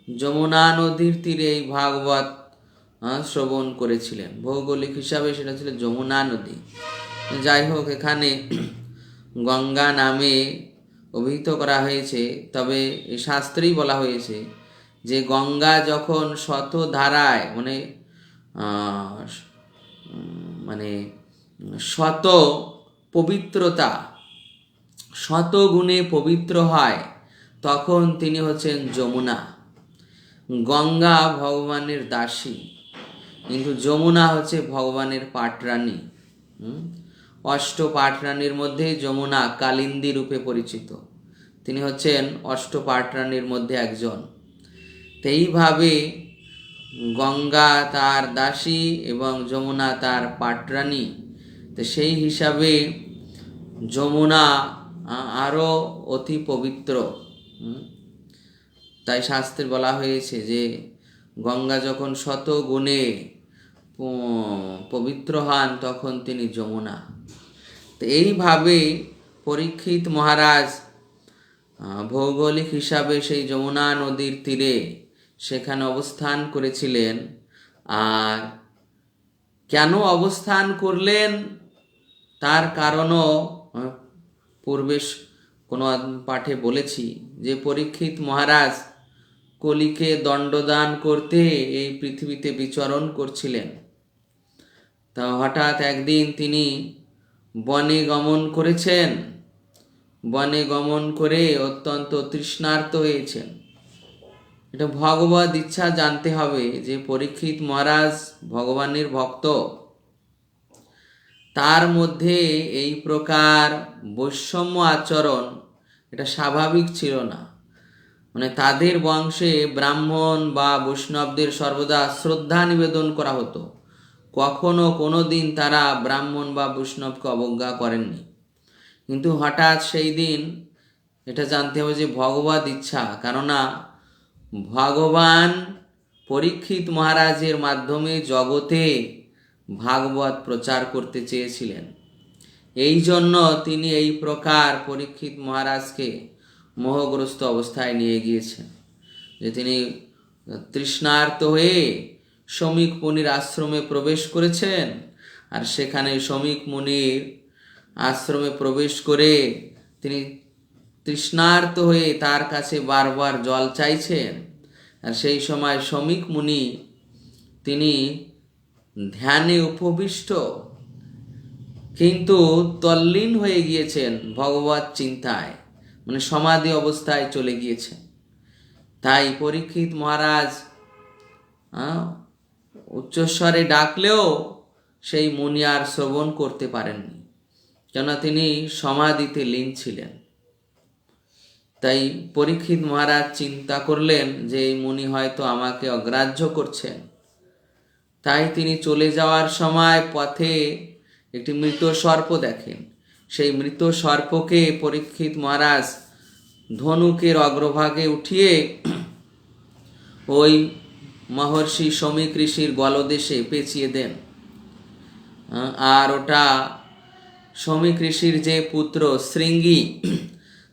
যমুনা নদীর তীরে এই ভাগবত শ্রবণ করেছিলেন। ভৌগোলিক হিসাবে সেটা ছিল যমুনা নদী। যাই হোক, এখানে গঙ্গা নামে অভিহিত করা হয়েছে, তবে এই শাস্ত্রেই বলা হয়েছে যে গঙ্গা যখন শত ধারায় মানে শত পবিত্রতা, শত গুণে পবিত্র হয়, তখন তিনি হচ্ছেন যমুনা। গঙ্গা ভগবানের দাসী, কিন্তু যমুনা হচ্ছে ভগবানের পাটরানী। অষ্ট পাটরানীর মধ্যে যমুনা কালিন্দী রূপে পরিচিত। তিনি হচ্ছেন অষ্ট পাটরানীর মধ্যে একজন। তো এইভাবে গঙ্গা তার দাসী এবং যমুনা তার পাটরানী। তো সেই হিসাবে যমুনা আরও অতি পবিত্র। তাই শাস্ত্রে বলা হয়েছে যে গঙ্গা যখন শত গুণে পবিত্র হন তখন তিনি যমুনা। তো এইভাবে পরীক্ষিত মহারাজ ভৌগোলিক হিসাবে সেই যমুনা নদীর তীরে সেখানে অবস্থান করেছিলেন। আর কেন অবস্থান করলেন তার কারণও পূর্বে কোনো পাঠে বলেছি যে পরীক্ষিত মহারাজ কলিকে দণ্ডদান করতে এই পৃথিবীতে বিচরণ করছিলেন। তা হঠাৎ একদিন তিনি বনে গমন করেছেন। বনে গমন করে অত্যন্ত তৃষ্ণার্ত হয়েছেন। এটা ভগবত ইচ্ছা জানতে হবে যে পরীক্ষিত মহারাজ ভগবানের ভক্ত, তার মধ্যে এই প্রকার বৈষম্য আচরণ এটা স্বাভাবিক ছিল না। মানে তাদের বংশে ব্রাহ্মণ বা বৈষ্ণবদের সর্বদা শ্রদ্ধা নিবেদন করা হতো, কখনো কোনো দিন তারা ব্রাহ্মণ বা বৈষ্ণবকে অবজ্ঞা করেননি। কিন্তু হঠাৎ সেই দিন এটা জানতে হবে যে ভগবত ইচ্ছা, কেননা ভগবান পরীক্ষিত মহারাজের মাধ্যমে জগতে ভাগবত প্রচার করতে চেয়েছিলেন। এই জন্য তিনি এই প্রকার পরীক্ষিত মহারাজকে মোহগ্রস্ত অবস্থায় নিয়ে গিয়েছেন, যে তিনি তৃষ্ণার্ত হয়ে শমিক মুনির আশ্রমে প্রবেশ করেছেন। আর সেখানে শমিক মুনির আশ্রমে প্রবেশ করে তিনি তৃষ্ণার্ত হয়ে তার কাছে বারবার জল চাইছেন। আর সেই সময় শমিক মুনি তিনি ধ্যানে উপবিষ্ট, কিন্তু তল্লীন হয়ে গিয়েছেন ভগবত চিন্তায়, মানে সমাধি অবস্থায় চলে গিয়েছেন। তাই পরীক্ষিত মহারাজ উচ্চস্বরে ডাকলেও সেই মুনি আর শ্রবণ করতে পারেননি, কেন তিনি সমাধিতে লীন ছিলেন। তাই পরীক্ষিত মহারাজ চিন্তা করলেন যে এই মুনি হয়তো আমাকে অগ্রাহ্য করছেন। তাই তিনি চলে যাওয়ার সময় পথে একটি মৃত সর্প দেখেন। সেই মৃত সর্পকে পরীক্ষিত মহারাজ ধনুকের অগ্রভাগে উঠিয়ে ওই মহর্ষি শমিক ঋষির গলদেশে পেঁচিয়ে দেন। আর ওটা শমিক ঋষির যে পুত্র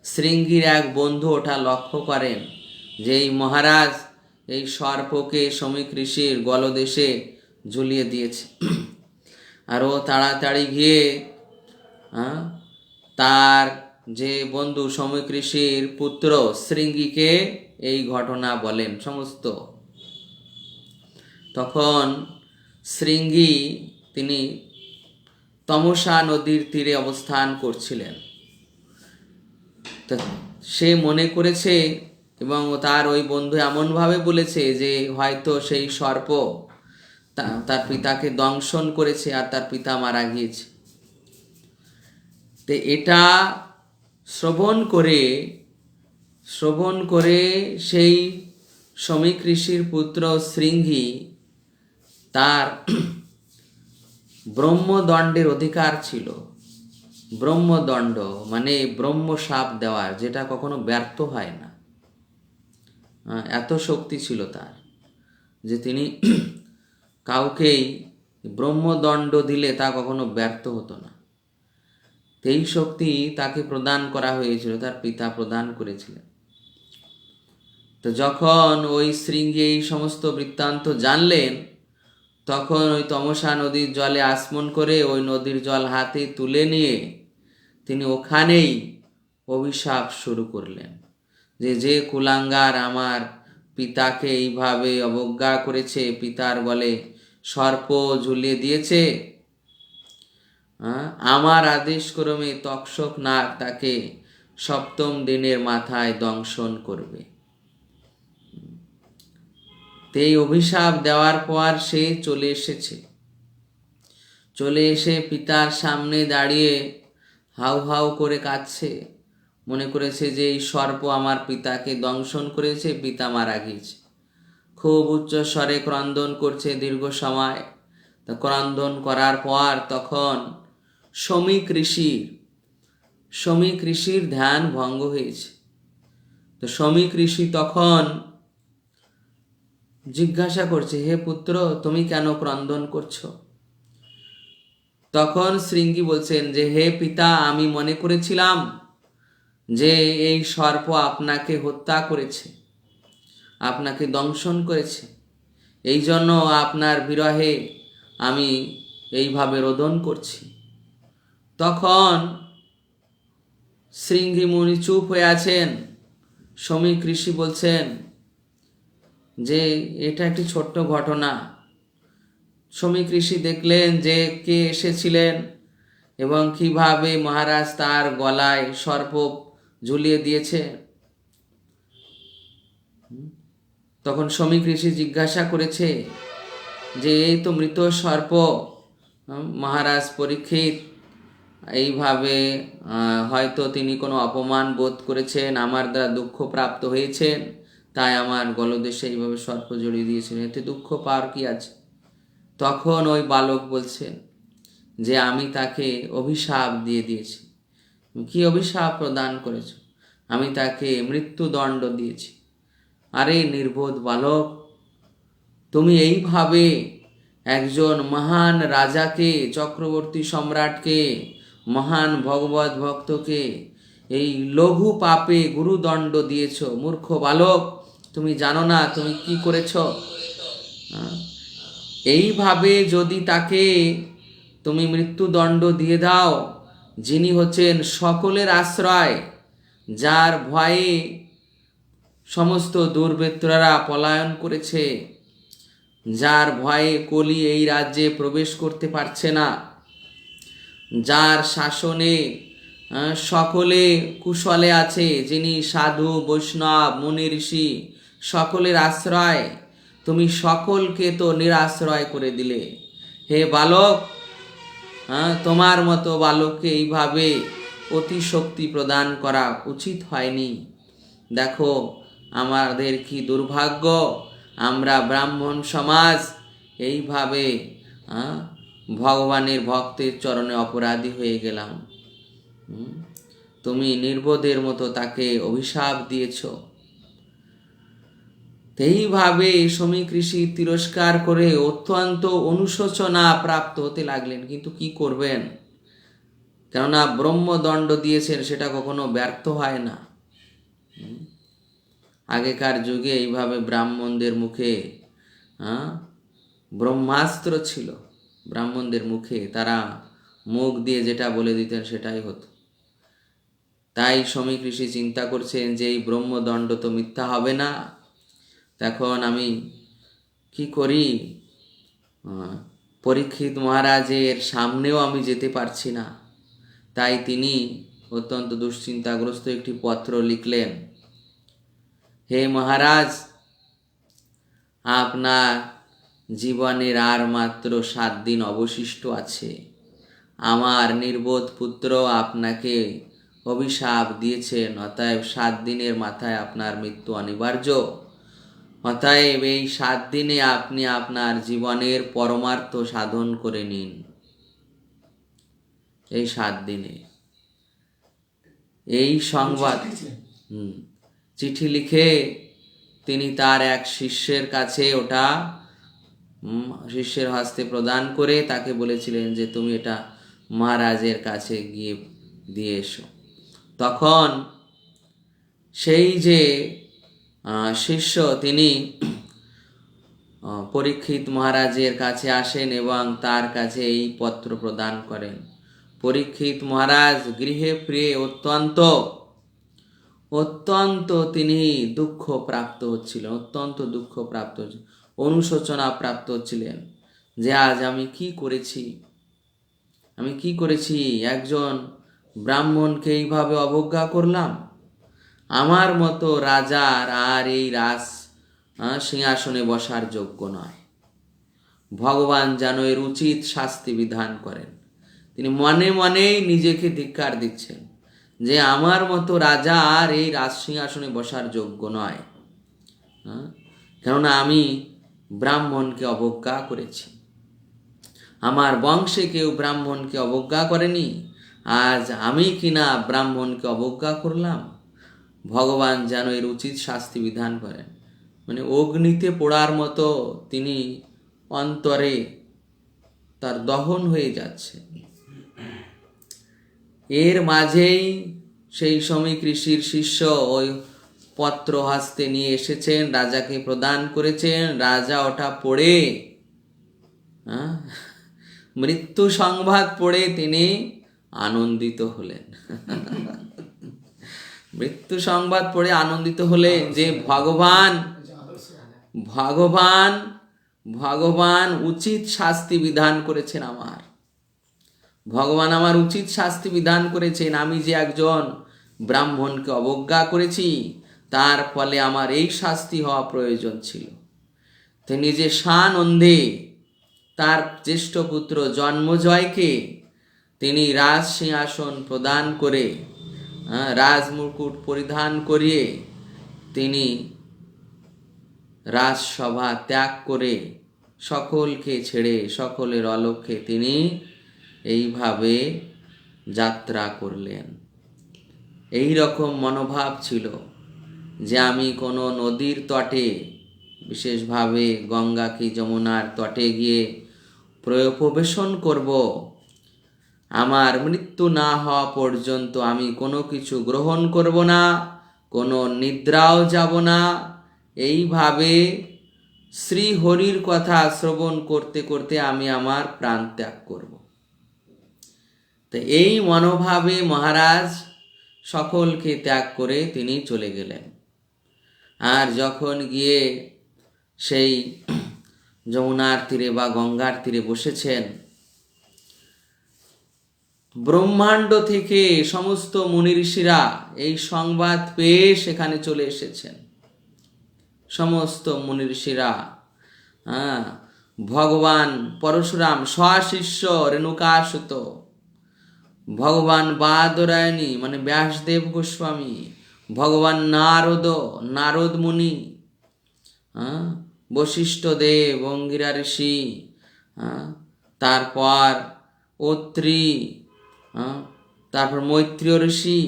শৃঙ্গির এক বন্ধু ওটা লক্ষ্য করেন যে এই মহারাজ এই সর্পকে শমিক ঋষির গলদেশে ঝুলিয়ে দিয়েছে। আর ও তাড়াতাড়ি গিয়ে তার যে বন্ধু শমিক ঋষির পুত্র শৃঙ্গিকে এই ঘটনা বলেন সমস্ত। তখন শৃঙ্গি তিনি তমসা নদীর তীরে অবস্থান করছিলেন। সে মনে করেছে এবং তার ওই বন্ধু এমনভাবে বলেছে যে হয়তো সেই সর্প তার পিতাকে দংশন করেছে আর তার পিতা মারা গিয়েছে। তো এটা শ্রবণ করে সেই শমিক ঋষির পুত্র শৃঙ্গি তার ব্রহ্মদণ্ডের অধিকার ছিল। ব্রহ্মদণ্ড মানে ব্রহ্মশাপ দেওয়ার, যেটা কখনো ব্যর্থ হয় না। এত শক্তি ছিল তার যে তিনি কাউকেই ব্রহ্মদণ্ড দিলে তা কখনো ব্যর্থ হতো না। এই শক্তি তাকে প্রদান করা হয়েছিল, তার পিতা প্রদান করেছিলেন। তো যখন ওই শৃঙ্গি এই সমস্ত বৃত্তান্ত জানলেন, তখন ওই তমসা নদীর জলে আসমন করে ওই নদীর জল হাতে তুলে নিয়ে তিনি ওখানেই অভিশাপ শুরু করলেন যে কুলাঙ্গার আমার পিতাকে এইভাবে অবজ্ঞা করেছে, পিতার গলে সর্প ঝুলিয়ে দিয়েছে, আমার আদেশ ক্রমে তক্ষক নাগ তাকে সপ্তম দিনের মাথায় দংশন করবে। এই অভিশাপ দেওয়ার পর সে চলে এসে পিতার সামনে দাঁড়িয়ে হাউ হাউ করে কাঁদছে। মনে করেছে যে এই সর্প আমার পিতাকে দংশন করেছে, পিতা মারা গিয়েছে। খুব উচ্চ স্বরে ক্রন্দন করছে দীর্ঘ সময়। তা ক্রন্দন করার পর তখন শমিক ঋষির ধ্যান ভঙ্গ হয়েছে। তো শমিক ঋষি তখন জিজ্ঞাসা করছে, হে পুত্র, তুমি কেন ক্রন্দন করছো? তখন শৃঙ্গি বলছেন যে হে পিতা, আমি মনে করেছিলাম যে এই সর্প আপনাকে হত্যা করেছে, আপনাকে দংশন করেছে, এই জন্য আপনার বিরহে আমি এইভাবে রোদন করছি। তখন শৃঙ্গী মুনি চুপ হয়ে আছেন। সমীক ঋষি বলছেন যে এটা একটি ছোট্ট ঘটনা। সমীক ঋষি দেখলেন যে কে এসেছিলেন এবং কিভাবে মহারাজ তার গলায় সর্প ঝুলিয়ে দিয়েছে। তখন সমীক ঋষি জিজ্ঞাসা করেছে যে এই তো মৃত সর্প। মহারাজ পরীক্ষিত এইভাবে হয়তো তিনি কোনো অপমান বোধ করেছেন, আমার দ্বারা দুঃখ প্রাপ্ত হয়েছেন, তাই আমার গলদেশে এইভাবে সর্প জড়িয়ে দিয়েছেন, এতে দুঃখ পাওয়ার কি আছে? তখন ওই বালক বলছেন যে আমি তাকে অভিশাপ দিয়ে দিয়েছি। কি অভিশাপ প্রদান করেছ? আমি তাকে মৃত্যুদণ্ড দিয়েছি। আরে নির্বোধ বালক, তুমি এইভাবে একজন মহান রাজাকে, চক্রবর্তী সম্রাটকে, মহান ভগবত ভক্তকে এই লঘু পাপে গুরুদণ্ড দিয়েছ। মূর্খ বালক, তুমি জানো না তুমি কি করেছ? এইভাবে যদি তাকে তুমি মৃত্যুদণ্ড দিয়ে দাও, যিনি হচ্ছেন সকলের আশ্রয়, যার ভয়ে সমস্ত দুর্বৃত্তরা পলায়ন করেছে, যার ভয়ে কলি এই রাজ্যে প্রবেশ করতে পারছে না, যার শাসনে সকলে কুশলে আছে, যিনি সাধু বৈষ্ণব মুনি ঋষি সকলের আশ্রয়, তুমি সকলকে তো নিরাশ্রয় করে দিলে। হে বালক, তোমার মতো বালককে এইভাবে অতিশক্তি প্রদান করা উচিত হয়নি। দেখো আমাদের কি দুর্ভাগ্য, আমরা ব্রাহ্মণ সমাজ এইভাবে ভগবানের ভক্তের চরণে অপরাধী হয়ে গেলাম। তুমি নির্বোধের মতো তাকে অভিশাপ দিয়েছ। এইভাবে সমীক ঋষি তিরস্কার করে অত্যন্ত অনুশোচনা প্রাপ্ত হতে লাগলেন। কিন্তু কি করবেন, কেননা ব্রহ্মদণ্ড দিয়েছেন, সেটা কখনো ব্যর্থ হয় না। আগেকার যুগে এইভাবে ব্রাহ্মণদের মুখে ব্রহ্মাস্ত্র ছিল। ব্রাহ্মণদের মুখে তারা মুখ দিয়ে যেটা বলে দিতেন সেটাই হতো। তাই সমীক ঋষি চিন্তা করছেন যে এই ব্রহ্মদণ্ড তো মিথ্যা হবে না, তখন আমি কি করি? পরীক্ষিত মহারাজের সামনেও আমি যেতে পারছি না। তাই তিনি অত্যন্ত দুশ্চিন্তাগ্রস্ত একটি পত্র লিখলেন। হে মহারাজ, আপনার জীবনের আর মাত্র 7 দিন অবশিষ্ট আছে। আমার নির্বোধ পুত্র আপনাকে অভিশাপ দিয়েছেন, অতএব 7 দিনের মাথায় আপনার মৃত্যু অনিবার্য। অতএব এই 7 দিনে আপনি আপনার জীবনের পরমার্থ সাধন করে নিন। এই 7 দিনে এই সংবাদ চিঠি লিখে তিনি তার এক শিষ্যের কাছে ওটা শিষ্যের হস্তে প্রদান করে তাকে বলেছিলেন যে তুমি এটা মহারাজের কাছে গিয়ে দিয়ে এসো। তখন সেই যে শিষ্য তিনি পরীক্ষিত মহারাজের কাছে আসেন এবং তার কাছে এই পত্র প্রদান করেন। পরীক্ষিত মহারাজ গৃহে ফিরে অত্যন্ত তিনি দুঃখ প্রাপ্ত হচ্ছিলেন, অত্যন্ত দুঃখ প্রাপ্ত, অনুশোচনা প্রাপ্ত হচ্ছিলেন যে আজ আমি কি করেছি? একজন ব্রাহ্মণকে এইভাবে অবজ্ঞা করলাম। আমার মতো রাজার আর এই রাজ সিংহাসনে বসার যোগ্য নয়। ভগবান যেন এর উচিত শাস্তি বিধান করেন। তিনি মনে মনেই নিজেকে ধিক্কার দিচ্ছেন যে আমার মতো রাজা আর এই রাজ সিংহাসনে বসার যোগ্য নয়, কেননা আমি ব্রাহ্মণকে অবজ্ঞা করেছি। আমার বংশে কেউ ব্রাহ্মণকে অবজ্ঞা করেনি, আজ আমি কিনা ব্রাহ্মণকে অবজ্ঞা করলাম। ভগবান যেন এর উচিত শাস্তি বিধান করেন। মানে অগ্নিতে পোড়ার মতো তিনি অন্তরে তার দহন হয়ে যাচ্ছে। এর মাঝেই সেই সমীক ঋষির শিষ্য ওই পত্র হস্তে নিয়ে এসেছেন, রাজাকে প্রদান করেছেন। রাজা ওটা পড়ে মৃত্যু সংবাদ পড়ে তিনি আনন্দিত হলেন। মৃত্যু সংবাদ পড়ে আনন্দিত হলেন যে ভগবান উচিত শাস্তি বিধান করেছেন ভগবান আমার উচিত শাস্তি বিধান করেছেন। আমি যে একজন ব্রাহ্মণকে অবজ্ঞা করেছি, তার ফলে আমার এই শাস্তি হওয়া প্রয়োজন ছিল। তিনি যে সানন্দে তার জ্যেষ্ঠ পুত্র জন্মজয়কে তিনি রাজ সিংহাসন প্রদান করে, রাজমুকুট পরিধান করিয়ে তিনি রাজসভা ত্যাগ করে সকলকে ছেড়ে সকলের অলক্ষ্যে তিনি এইভাবে যাত্রা করলেন। এই রকম মনোভাব ছিল যে আমি কোনো নদীর তটে, বিশেষভাবে গঙ্গা কি যমুনার তটে গিয়ে প্রবেশন করব, আমার মৃত্যু না হওয়া পর্যন্ত আমি কোনো কিছু গ্রহণ করব না, কোনো নিদ্রাও যাব না। এইভাবে শ্রী হরির কথা শ্রবণ করতে করতে আমি আমার প্রাণ ত্যাগ করব। তো এই মনোভাবে মহারাজ সকলকে ত্যাগ করে তিনি চলে গেলেন। আর যখন গিয়ে সেই যমুনার তীরে বা গঙ্গার তীরে বসেছেন, ব্রহ্মাণ্ড থেকে সমস্ত মুনি ঋষিরা এই সংবাদ পেয়ে সেখানে চলে এসেছেন। সমস্ত মুনি ঋষিরা, ভগবান পরশুরাম স্বশিষ্য রেণুকাসুত, ভগবান বাদরায়ণী মানে ব্যাসদেব গোস্বামী, ভগবান নারদ মুনি, বশিষ্ঠ দেব, অঙ্গিরা ঋষি, তারপর অত্রি, তারপর মৈত্রীয় ঋষি,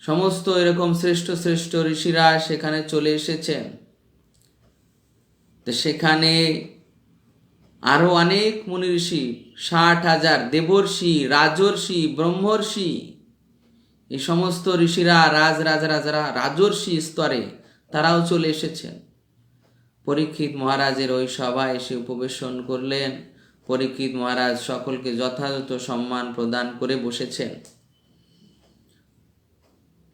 সমস্ত এরকম শ্রেষ্ঠ শ্রেষ্ঠ ঋষিরা সেখানে চলে এসেছেন। তো সেখানে আরো অনেক মুনি ঋষি, 60,000 দেবর্ষি, রাজর্ষি, ব্রহ্মর্ষি, এই সমস্ত ঋষিরা রাজরা রাজর্ষি স্তরে তারাও চলে এসেছেন। পরীক্ষিত মহারাজের ওই সভায় এসে উপবেশন করলেন। পরীক্ষিত মহারাজ সকলকে যথাযথ সম্মান প্রদান করে বসেছেন।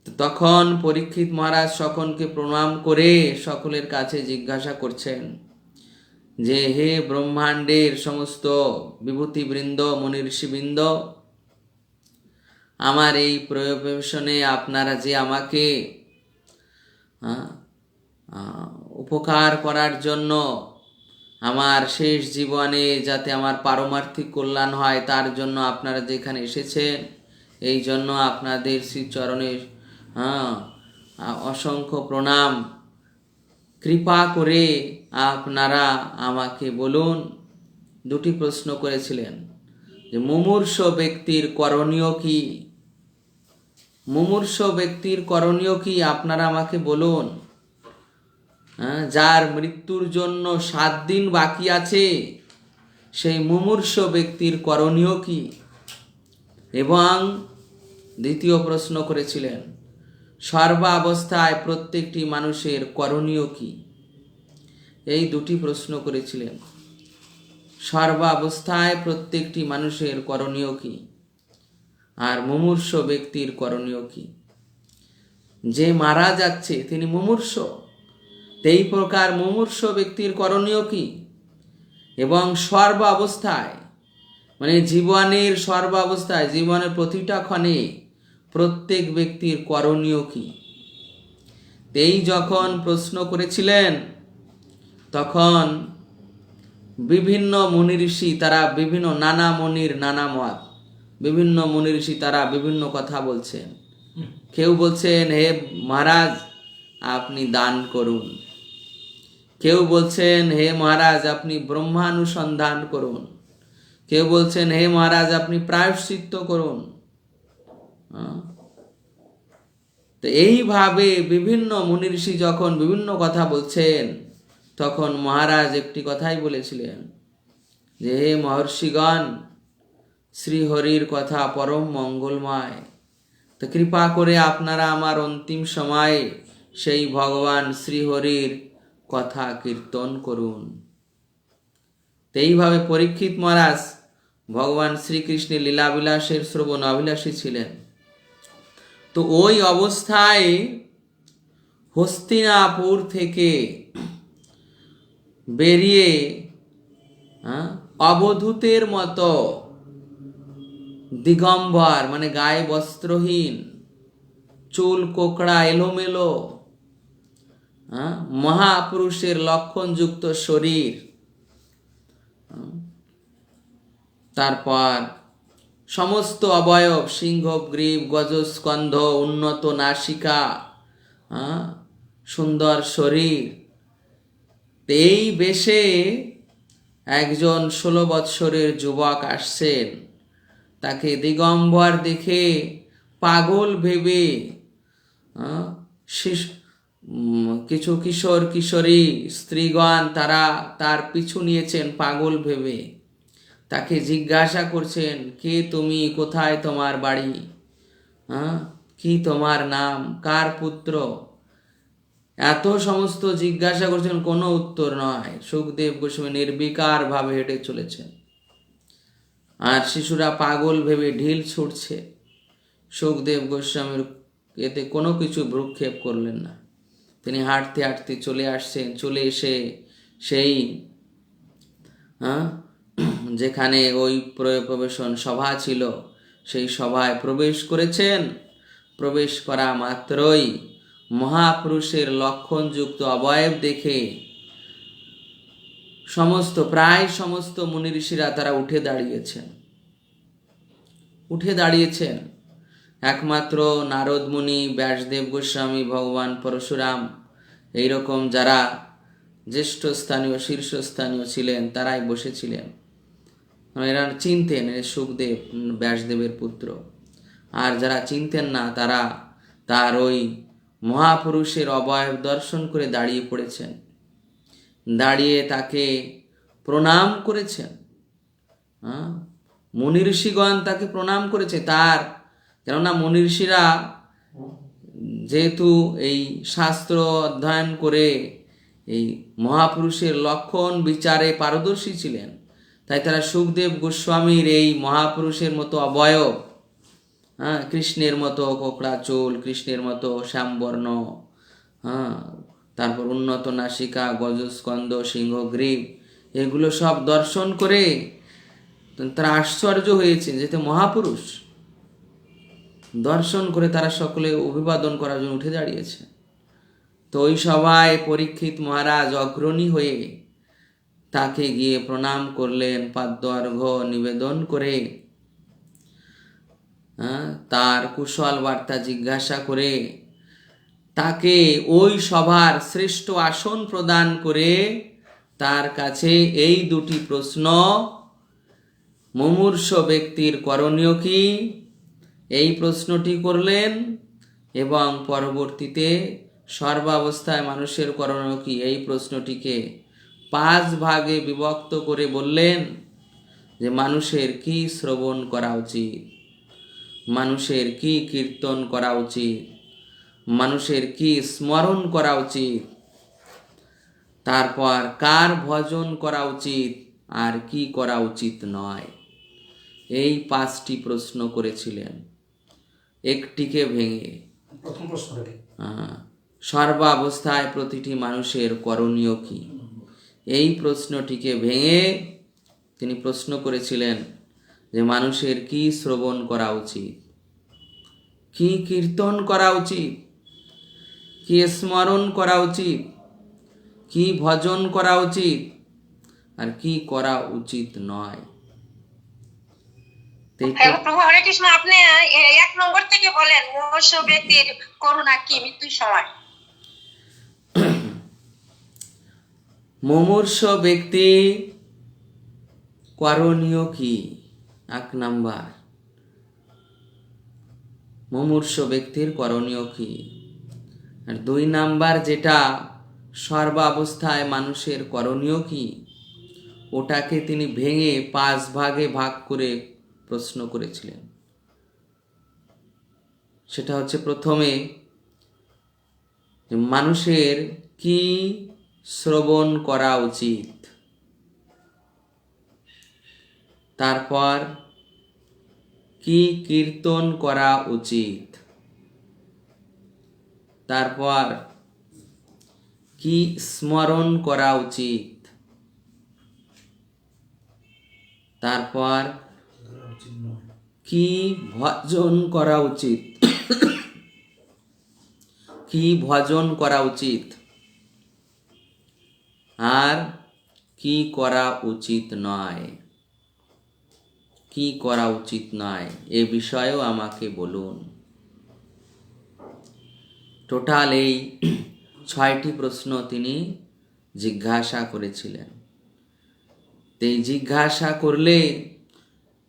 তখন পরীক্ষিত মহারাজ সকলকে প্রণাম করে সকলের কাছে জিজ্ঞাসা করছেন যে, হে ব্রহ্মাণ্ডের সমস্ত বিভূতিবৃন্দ, মুনি ঋষিবৃন্দ, আমার এই প্রবেশনে আপনারা যে আমাকে উপকার করার জন্য, আমার শেষ জীবনে যাতে আমার পারমার্থিক কল্যাণ হয় তার জন্য আপনারা যেখানে এসেছেন, এই জন্য আপনাদের শ্রীচরণে অসংখ্য প্রণাম। কৃপা করে আপনারা আমাকে বলুন। দুটি প্রশ্ন করেছিলেন যে মুমূর্ষ ব্যক্তির করণীয় কি, মুমূর্ষ ব্যক্তির করণীয় কি, আপনারা আমাকে বলুন। যার মৃত্যুর জন্য 7 দিন বাকি আছে, সেই মুমূর্ষ ব্যক্তির করণীয় কি। এবং দ্বিতীয় প্রশ্ন করেছিলেন সর্বাবস্থায় প্রত্যেকটি মানুষের করণীয় কি। এই দুটি প্রশ্ন করেছিলেন, সর্বাবস্থায় প্রত্যেকটি মানুষের করণীয় কি, আর মুমূর্ষ ব্যক্তির করণীয় কি। যে মারা যাচ্ছে তিনি মুমূর্ষ, এই প্রকার মুমূর্ষ ব্যক্তির করণীয় কি। এবং সর্বাবস্থায় মানে জীবনের সর্বাবস্থায়, জীবনের প্রতিটা ক্ষণে প্রত্যেক ব্যক্তির করণীয় কি। এই যখন প্রশ্ন করেছিলেন, তখন বিভিন্ন মুনি ঋষি তারা বিভিন্ন নানা মুনির নানা মত, বিভিন্ন মুনি ঋষি তারা বিভিন্ন কথা বলছেন। কেউ বলছেন হে মহারাজ আপনি দান করুন, কেউ বলছেন হে মহারাজ আপনি ব্রহ্মানুসন্ধান করুন, কেউ বলছেন হে মহারাজ আপনি প্রায়শ্চিত্ত করুন। তো এইভাবে বিভিন্ন মুনি ঋষি যখন বিভিন্ন কথা বলছেন, তখন মহারাজ একটি কথাই বলেছিলেন যে হে মহর্ষিগণ, শ্রীহরির কথা পরম মঙ্গলময়, তো কৃপা করে আপনারা আমার অন্তিম সময়ে সেই ভগবান শ্রীহরির কথা কীর্তন করুন। এইভাবে পরীক্ষিত মহারাজ ভগবান শ্রীকৃষ্ণের লীলাবিলাসের শ্রবণ অভিলাষী ছিলেন। তো ওই অবস্থায় হস্তিনাপুর থেকে বেরিয়ে অবধূতের মতো দিগম্বর মানে গায়ে বস্ত্রহীন, চুল কোকড়া এলোমেলো, মহাপুরুষের লক্ষণযুক্ত শরীর, তারপর সমস্ত অবয়ব, সিংহ গ্রীব, গজস্কন্ধ, উন্নত নাসিকা, সুন্দর শরীর, এই বেশে একজন 16 বৎসরের যুবক আসছেন। তাকে দিগম্বর দেখে পাগল ভেবে কিছু কিশোর কিশোরী স্ত্রীগণ তারা তার পিছু নিয়েছেন পাগল ভেবে। তাকে জিজ্ঞাসা করছেন, কে তুমি, কোথায় তোমার বাড়ি, কি তোমার নাম, কার পুত্র, এত সমস্ত জিজ্ঞাসা করছেন, কোনো উত্তর নয়। সুখদেব গোস্বামী নির্বিকার ভাবে হেঁটে চলেছেন, আর শিশুরা পাগল ভেবে ঢিল ছুটছে। সুখদেব গোস্বামীর এতে কোনো কিছু ভ্রুক্ষেপ করলেন না। তিনি হাঁটতে হাঁটতে চলে আসছেন। চলে এসে সেই যেখানে ওই প্রবেশন সভা ছিল সেই সভায় প্রবেশ করেছেন। প্রবেশ করা মাত্রই মহাপুরুষের লক্ষণযুক্ত অবয়ব দেখে প্রায় সমস্ত মুনি ঋষিরা তারা উঠে দাঁড়িয়েছেন। একমাত্র নারদ মুনি, ব্যাসদেব গোস্বামী, ভগবান পরশুরাম, এইরকম যারা জ্যেষ্ঠ স্থানীয় শীর্ষস্থানীয় ছিলেন তারাই বসেছিলেন। এরা চিনতেন সুখদেব ব্যাসদেবের পুত্র, আর যারা চিনতেন না তারা তার ওই মহাপুরুষের অবয়ব দর্শন করে দাঁড়িয়ে পড়েছেন, দাঁড়িয়ে তাকে প্রণাম করেছেন। মুনি ঋষিগণ তাকে প্রণাম করেছে। কেননা মুনি ঋষিরা যেহেতু এই শাস্ত্র অধ্যয়ন করে এই মহাপুরুষের লক্ষণ বিচারে পারদর্শী ছিলেন, তাই তারা সুখদেব গোস্বামীর এই মহাপুরুষের মতো অবয়ব, কৃষ্ণের মতো কোকড়া চুল, কৃষ্ণের মতো শ্যামবর্ণ, তারপর উন্নত নাসিকা, গজস্কন্ধ, সিংহগ্রীব, এগুলো সব দর্শন করে তারা আশ্চর্য হয়েছে, যেহেতু মহাপুরুষ। দর্শন করে তারা সকলে অভিবাদন করার জন্য উঠে দাঁড়িয়েছে। তো ওই সভায় পরীক্ষিত মহারাজ অগ্রণী হয়ে তাকে গিয়ে প্রণাম করলেন, পাদ্য অর্ঘ্য নিবেদন করে তার কুশল বার্তা জিজ্ঞাসা করে তাকে ওই সভার শ্রেষ্ঠ আসন প্রদান করে তার কাছে এই দুটি প্রশ্ন, মুমূর্ষ ব্যক্তির করণীয় কি, এই প্রশ্নটি করলেন, এবং পরবর্তীতে সর্বাবস্থায় মানুষের করণীয় কি, এই প্রশ্নটিকে 5 ভাগে বিভক্ত করে বললেন যে মানুষের কি শ্রবণ করা উচিত, মানুষের কি কীর্তন করা উচিত, মানুষের কি স্মরণ করা উচিত, তারপর কার ভজন করা উচিত আর কি করা উচিত নয়। এই 5টি প্রশ্ন করেছিলেন একটিকে ভেঙে। প্রথম প্রশ্নটি সর্বাবস্থায় প্রতিটি মানুষের করণীয় কি, এই প্রশ্নটিকে ভেঙে তিনি প্রশ্ন করেছিলেন যে মানুষের কি শ্রবণ করা উচিত, কি কীর্তন করা উচিত, কি স্মরণ করা উচিত, কি ভজন করা উচিত আর কি করা উচিত নয়। প্রভু হরে কৃষ্ণ, আপনি 1 নম্বর থেকে বলেন, মুমূর্ষ ব্যক্তির করুণা কি মৃত্যুর সময়। মুমূর্ষ ব্যক্তি করণীয় কি, 1 নাম্বার, মুমূর্ষ ব্যক্তির করণীয় কি। আর 2 নাম্বার যেটা সর্বাবস্থায় মানুষের করণীয় কি, ওটাকে তিনি ভেঙে 5 ভাগে ভাগ করে প্রশ্ন করেছিলেন। সেটা হচ্ছে, প্রথমে যে মানুষের কি শ্রবণ করা উচিত, তারপর কি কীর্তন করা উচিত, তারপর কি স্মরণ করা উচিত, তারপর কি ভজন করা উচিত, কি ভজন করা উচিত, আর কি করা উচিত নয়, কি করা উচিত নয় এ বিষয়েও আমাকে বলুন। টোটাল এই 6টি প্রশ্ন তিনি জিজ্ঞাসা করেছিলেন। এই জিজ্ঞাসা করলে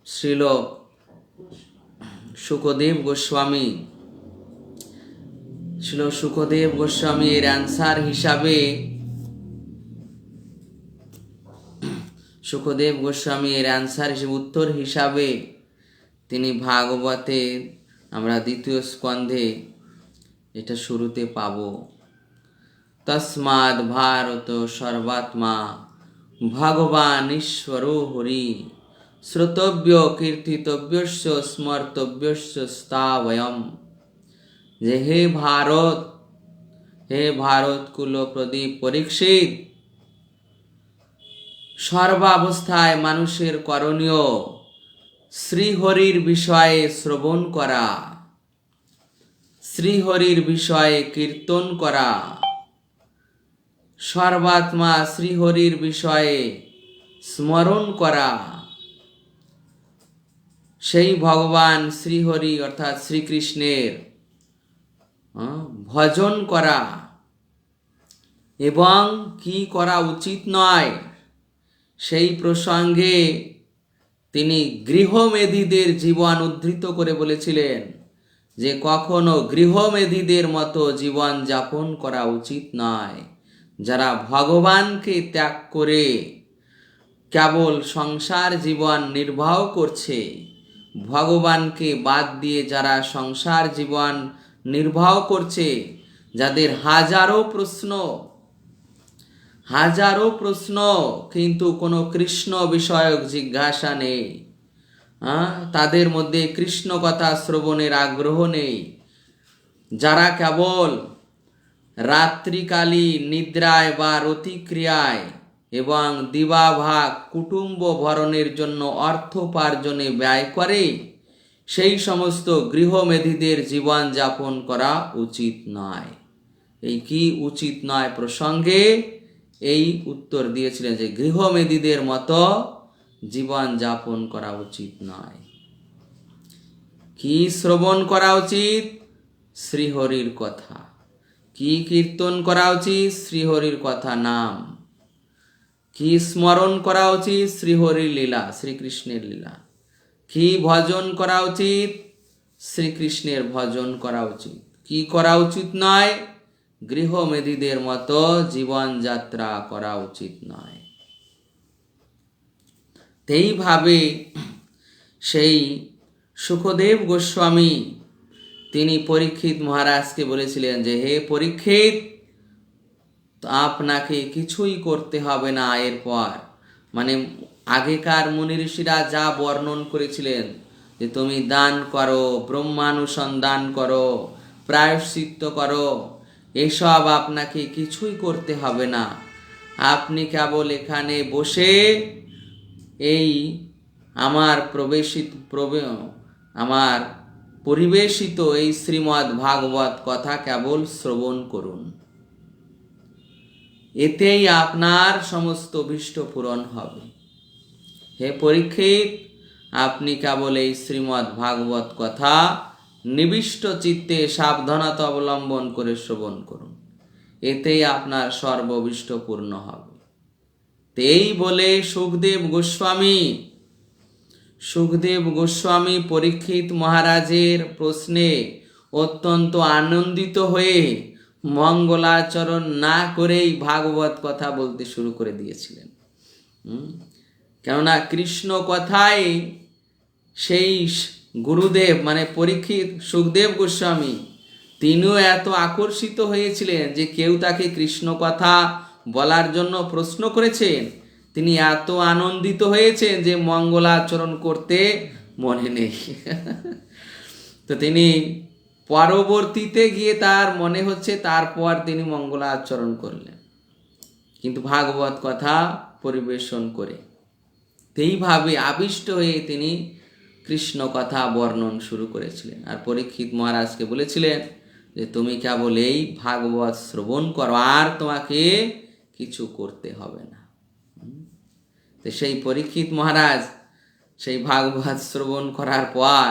শ্রীল শুকদেব গোস্বামী এর অ্যান্সার হিসাবে উত্তর হিসাবে তিনি ভাগবতে আমরা 2য় স্কন্ধে এটা শুরুতে পাব, তস্মাদ ভারত সর্বাত্মা ভগবান ঈশ্বরো হরি শ্রোতব্য কীর্তিতব্যস্য স্মর্তব্যস্য স্থাবয়ম। যে হে ভারত কুল প্রদীপ পরীক্ষিত, সর্বাবস্থায় মানুষের করণীয় শ্রীহরির বিষয়ে শ্রবণ করা, শ্রীহরির বিষয়ে কীর্তন করা, সর্বাত্মা শ্রীহরির বিষয়ে স্মরণ করা, সেই ভগবান শ্রীহরি অর্থাৎ শ্রীকৃষ্ণের ভজন করা, এবং কি করা উচিত নয় সেই প্রসঙ্গে তিনি গৃহমেধীদের জীবন উদ্ধৃত করে বলেছিলেন যে কখনো গৃহমেধীদের মতো জীবন যাপন করা উচিত নয়। যারা ভগবানকে ত্যাগ করে কেবল সংসার জীবন নির্বাহ করছে, ভগবানকে বাদ দিয়ে যারা সংসার জীবন নির্বাহ করছে, যাদের হাজারো প্রশ্ন কিন্তু কোনো কৃষ্ণ বিষয়ক জিজ্ঞাসা নেই, তাদের মধ্যে কৃষ্ণ কথা শ্রবণের আগ্রহ নেই, যারা কেবল রাত্রিকালী নিদ্রায় বা রতিক্রিয়ায় এবং দিবাভাগ কুটুম্ব ভরণের জন্য অর্থোপার্জনে ব্যয় করে, সেই সমস্ত গৃহমেধীদের জীবন যাপন করা উচিত নয়। এই কি উচিত নয় প্রসঙ্গে এই উত্তর দিয়েছিলেন যে গৃহমেধীদের মতো জীবন যাপন করা উচিত নয়। কি শ্রবণ করা উচিত? শ্রীহরির কথা। কি কীর্তন করা উচিত? শ্রীহরির কথা নাম। কি স্মরণ করা উচিত? শ্রীহরির লীলা, শ্রীকৃষ্ণের লীলা। কি ভজন করা উচিত? শ্রীকৃষ্ণের ভজন করা উচিত। কি করা উচিত নয়? গৃহমেধীদের মতো জীবনযাত্রা করা উচিত নয়। এইভাবে সেই সুখদেব গোস্বামী তিনি পরীক্ষিত মহারাজকে বলেছিলেন যে হে পরীক্ষিত, আপনাকে কিছুই করতে হবে না এরপর। মানে আগেকার মুনি ঋষিরা যা বর্ণন করেছিলেন যে তুমি দান করো, ব্রহ্মানুসন্ধান করো, প্রায়শ্চিত্ত করো, এসব আপনাকে কিছুই করতে হবে না। আপনি কেবল এখানে বসে এই আমার পরিবেশিত এই শ্রীমদ্ ভাগবত কথা কেবল শ্রবণ করুন, এতেই আপনার সমস্ত অভীষ্ট পূরণ হবে। হে পরীক্ষিত, আপনি কেবল এই শ্রীমদ্ ভাগবত কথা নিবিষ্ট চিত্তে সাবধানতা অবলম্বন করে শ্রবণ করুন, এতেই আপনার সর্বভীষ্ট পূর্ণ হবে। এই বলে সুখদেব গোস্বামী পরীক্ষিত মহারাজের প্রশ্নে অত্যন্ত আনন্দিত হয়ে মঙ্গলাচরণ না করেই ভাগবত কথা বলতে শুরু করে দিয়েছিলেন। কেননা কৃষ্ণ কথায় সেই গুরুদেব মানে পরীক্ষিত সুখদেব গোস্বামী তিনিও এত আকর্ষিত হয়েছিলেন যে কেউ তাকে কৃষ্ণ কথা বলার জন্য প্রশ্ন করেছেন, তিনি এত আনন্দিত হয়েছেন যে মঙ্গলাচরণ করতে মনে নেই। তো তিনি পরবর্তীতে গিয়ে তার মনে হচ্ছে, তারপর তিনি মঙ্গলাচরণ করলেন, কিন্তু ভাগবত কথা পরিবেশন করে। এইভাবে আবিষ্ট হয়ে তিনি কৃষ্ণ কথা বর্ণন শুরু করেছিলেন। আর পরীক্ষিত মহারাজকে বলেছিলেন যে তুমি কেবল এই ভাগবত শ্রবণ করো, আর তোমাকে কিছু করতে হবে না। তো সেই পরীক্ষিত মহারাজ সেই ভাগবত শ্রবণ করার পর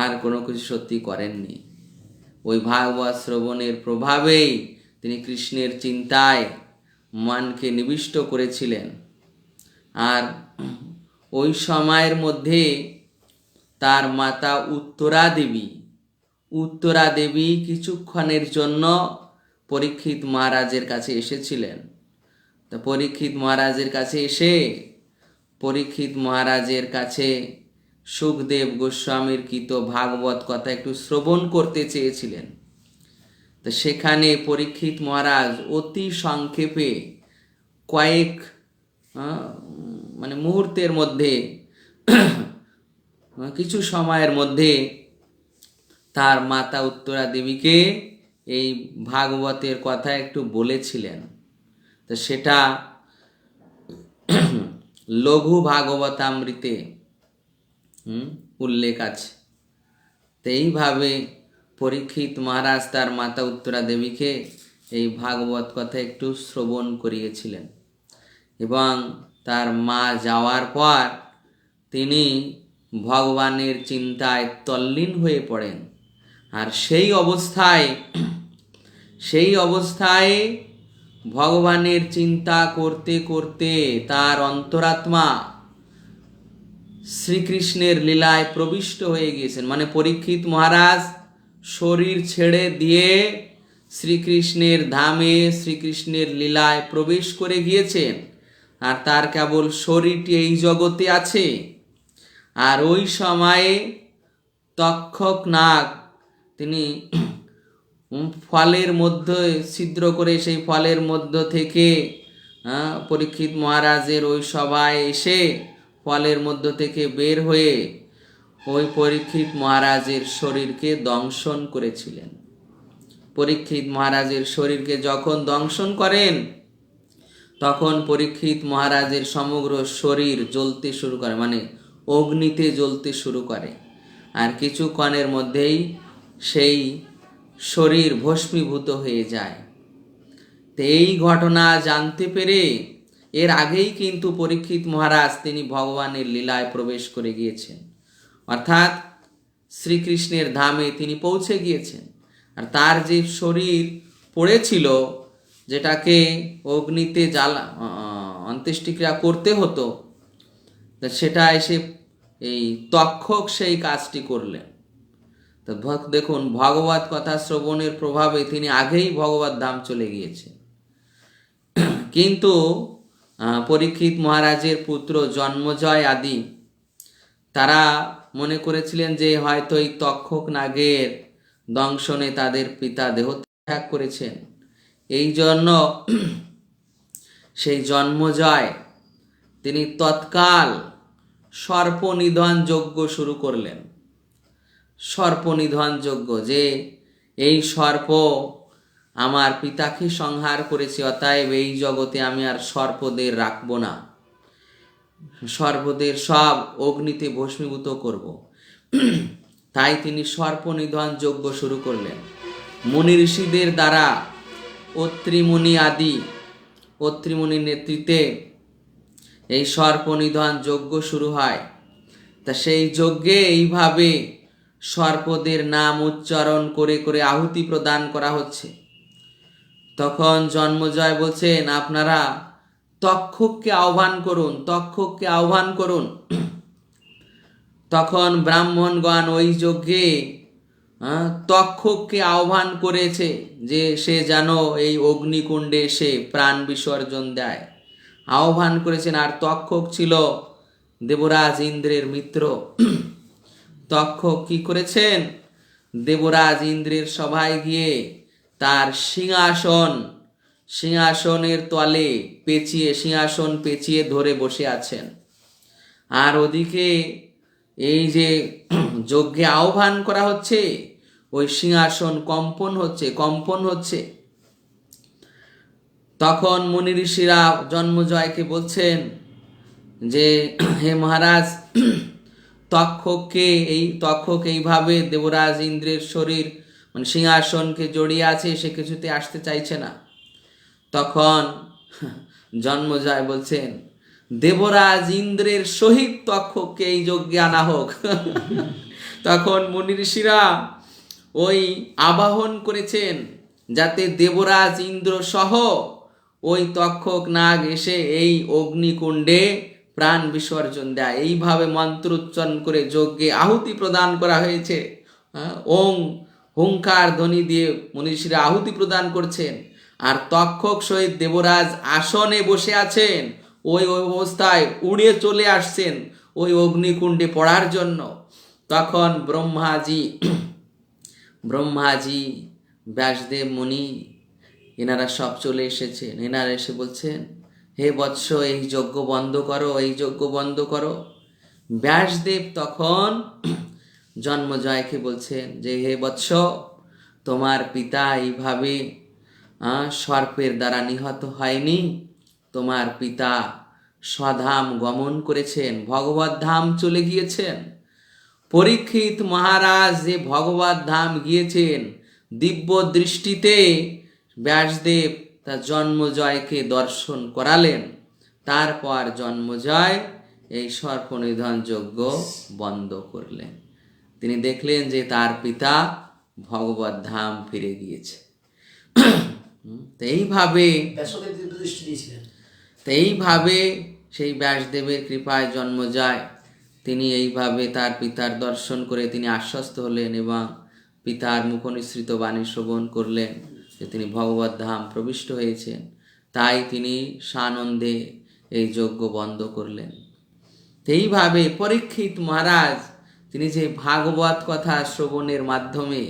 আর কোনো কিছু সত্যি করেননি। ওই ভাগবত শ্রবণের প্রভাবেই তিনি কৃষ্ণের চিন্তায় মনকে নিবিষ্ট করেছিলেন। আর ওই সময়ের মধ্যে তার মাতা উত্তরা দেবী কিছুক্ষণের জন্য পরীক্ষিত মহারাজের কাছে এসেছিলেন। তো পরীক্ষিত মহারাজের কাছে সুখদেব গোস্বামীর কৃত ভাগবত কথা একটু শ্রবণ করতে চেয়েছিলেন। তো সেখানে পরীক্ষিত মহারাজ অতি সংক্ষেপে কয়েক মুহূর্তের মধ্যে, কিছু সময়ের মধ্যে তার মাতা উত্তরা দেবীকে এই ভাগবতের কথা একটু বলেছিলেন। তো সেটা লঘু ভাগবতামৃতে উল্লেখ আছে। তো এইভাবে পরীক্ষিত মহারাজ তার মাতা উত্তরা দেবীকে এই ভাগবত কথা একটু শ্রবণ করিয়েছিলেন, এবং তার মা যাওয়ার পর তিনি ভগবানের চিন্তায় তল্লীন হয়ে পড়েন। আর সেই অবস্থায় ভগবানের চিন্তা করতে করতে তার অন্তরাত্মা শ্রীকৃষ্ণের লীলায় প্রবিষ্ট হয়ে গিয়েছেন। পরীক্ষিত মহারাজ শরীর ছেড়ে দিয়ে শ্রীকৃষ্ণের ধামে শ্রীকৃষ্ণের লীলায় প্রবেশ করে গিয়েছেন, আর তার কেবল শরীরটি এই জগতে আছে। আর ওই সময়ে তক্ষক নাগ তিনি ফলের মধ্যে ছিদ্র করে সেই ফলের মধ্য থেকে পরীক্ষিত মহারাজের ওই সভায় এসে ফলের মধ্য থেকে বের হয়ে ওই পরীক্ষিত মহারাজের শরীরকে দংশন করেছিলেন। পরীক্ষিত মহারাজের শরীরকে যখন দংশন করেন, তখন পরীক্ষিত মহারাজের সমগ্র শরীর জ্বলতে শুরু করে, অগ্নিতে জ্বলতে শুরু করে। আর কিছুক্ষণের মধ্যেই সেই শরীর ভস্মীভূত হয়ে যায়। তো এই ঘটনা জানতে পেরে, এর আগেই কিন্তু পরীক্ষিত মহারাজ তিনি ভগবানের লীলায় প্রবেশ করে গিয়েছেন, অর্থাৎ শ্রীকৃষ্ণের ধামে তিনি পৌঁছে গিয়েছেন। আর তার যে শরীর পড়েছিল, যেটাকে অগ্নিতে অন্ত্যেষ্টিক্রিয়া করতে হতো, সেটা এসে এই তক্ষক সেই কাজটি করলেন। তো দেখুন, ভগবত কথা শ্রবণের প্রভাবে তিনি আগেই ভগবত ধাম চলে গিয়েছেন। কিন্তু পরীক্ষিত মহারাজের পুত্র জন্মজয় আদি তারা মনে করেছিলেন যে হয়তো এই তক্ষক নাগের দংশনে তাদের পিতা দেহ ত্যাগ করেছেন। এই জন্য সেই জন্মজয় তিনি তৎকাল সর্পনিধন যজ্ঞ শুরু করলেন। সর্পনিধন যজ্ঞ, যে এই সর্প আমার পিতাকে সংহার করেছে, অতএব এই জগতে আমি আর সর্পদের রাখবো না, সর্পদের সব অগ্নিতে ভস্মীভূত করব। তাই তিনি সর্পনিধন যজ্ঞ শুরু করলেন। মুনি ঋষিদের দ্বারা অত্রিমুনির নেতৃত্বে এই সর্পনিধন যজ্ঞ শুরু হয়। তা সেই যজ্ঞে এইভাবে সর্পদের নাম উচ্চারণ করে করে আহুতি প্রদান করা হচ্ছে। তখন জন্মজয় বলছেন, আপনারা তক্ষককে আহ্বান করুন। তখন ব্রাহ্মণগণ ওই যজ্ঞে তক্ষককে আহ্বান করেছে যে সে যেন এই অগ্নিকুণ্ডে এসে প্রাণ বিসর্জন দেয়, আহ্বান করেছেন। আর তক্ষক ছিল দেবরাজ ইন্দ্রের মিত্র। তক্ষক কি করেছেন? দেবরাজ ইন্দ্রের সভায় গিয়ে তার সিংহাসনের তলে সিংহাসন পেঁচিয়ে ধরে বসে আছেন। আর ওদিকে এই যে যজ্ঞে আহ্বান করা হচ্ছে, ওই সিংহাসন কম্পন হচ্ছে। তখন মুনি ঋষিরা জন্মজয়কে বলছেন যে হে মহারাজ, তক্ষক এইভাবে দেবরাজ ইন্দ্রের শরীর মানে সিংহাসনকে জড়িয়ে আছে, সে কিছুতে আসতে চাইছে না। তখন জন্মজয় বলছেন, দেবরাজ ইন্দ্রের সহিত তক্ষককে এই যজ্ঞে আনা হোক। তখন মুনি ঋষিরা ওই আবাহন করেছেন যাতে দেবরাজ ইন্দ্র সহ ওই তক্ষক নাগ এসে এই অগ্নিকুণ্ডে প্রাণ বিসর্জন দেয়। এইভাবে মন্ত্র উচ্চারণ করে যজ্ঞে আহুতি প্রদান করা হয়েছে। হুঙ্কার ধ্বনি দিয়ে মনীষীরা আহুতি প্রদান করছেন, আর তক্ষক সহিত দেবরাজ আসনে বসে আছেন। ওই অবস্থায় উড়ে চলে আসছেন ওই অগ্নিকুণ্ডে পড়ার জন্য। তখন ব্রহ্মাজি ব্যাসদেব মুনি এনারা সব চলে এসেছেন। এনারা এসে বলছেন, হে বৎস, এই যজ্ঞ বন্ধ করো। ব্যাসদেব তখন জন্মজয়কে বলছেন যে হে বৎস, তোমার পিতা এইভাবে সর্পের দ্বারা নিহত হয়নি। তোমার পিতা স্বধাম গমন করেছেন, ভগবত ধাম চলে গিয়েছেন। পরীক্ষিত মহারাজ যে ভগবত ধাম গিয়েছেন, দিব্য দৃষ্টিতে ব্যাসদেব তার জন্মজয়কে দর্শন করালেন। তারপর জন্মজয় এই সর্পনিধন যজ্ঞ বন্ধ করলেন। তিনি দেখলেন যে তার পিতা ভগবত ধাম ফিরে গিয়েছে। এইভাবে সেই ব্যাসদেবের কৃপায় জন্মজয় তিনি এইভাবে তার পিতার দর্শন করে তিনি আশ্বস্ত হলেন এবং পিতার মুখনিসৃত বাণী শ্রবণ করলেন যে তিনি ভগবত ধাম প্রবিষ্ট হয়েছেন। তাই তিনি সানন্দে এই যজ্ঞ বন্ধ করলেন। এইভাবে পরীক্ষিত মহারাজ তিনি যে ভাগবত কথা শ্রবণের মাধ্যমে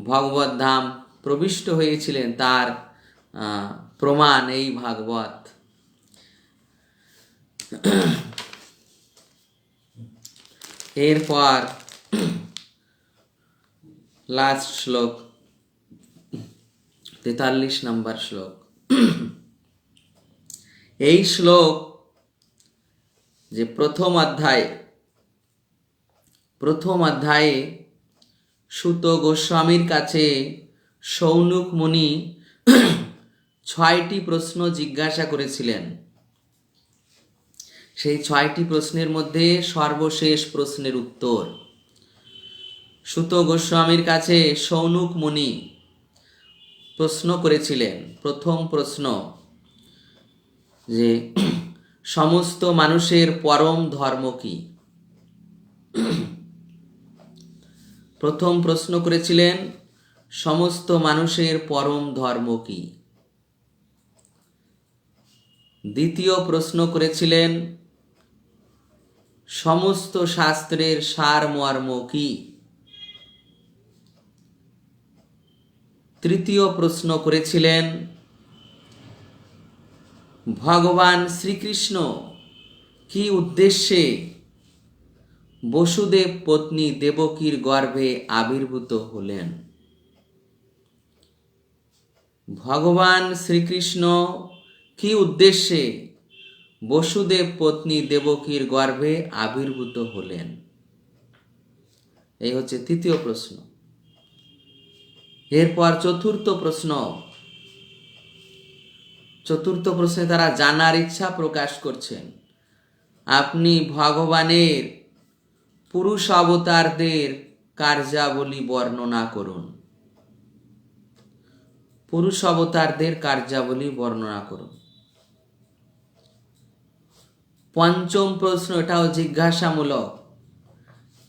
ভগবত ধাম প্রবিষ্ট হয়েছিলেন তার প্রমাণ এই ভাগবত। এরপর লাস্ট শ্লোক, 43 নম্বর শ্লোক। এই শ্লোক যে প্রথম অধ্যায়ে সুত গোস্বামীর কাছে সৌনক মুনি 6টি প্রশ্ন জিজ্ঞাসা করেছিলেন। সেই 6টি প্রশ্নের মধ্যে সর্বশেষ প্রশ্নের উত্তর সুত গোস্বামীর কাছে সৌনক মুনি প্রশ্ন করেছিলেন। প্রথম প্রশ্ন যে সমস্ত মানুষের পরম ধর্ম কি? প্রথম প্রশ্ন করেছিলেন সমস্ত মানুষের পরম ধর্ম কি? দ্বিতীয় প্রশ্ন করেছিলেন সমস্ত শাস্ত্রের সারমর্ম কি? তৃতীয় প্রশ্ন করেছিলেন ভগবান শ্রীকৃষ্ণ কি উদ্দেশ্যে বসুদেব পত্নী দেবকীর গর্ভে আবির্ভূত হলেন? ভগবান শ্রীকৃষ্ণ কি উদ্দেশ্যে বসুদেব পত্নী দেবকীর গর্ভে আবির্ভূত হলেন? এই হচ্ছে তৃতীয় প্রশ্ন। এরপর চতুর্থ প্রশ্নে তারা জানার ইচ্ছা প্রকাশ করছেন, আপনি ভগবানের পুরুষ অবতারদের কার্যাবলী বর্ণনা করুন। পুরুষ অবতারদের কার্যাবলী বর্ণনা করুন। পঞ্চম প্রশ্ন, এটাও জিজ্ঞাসামূলক,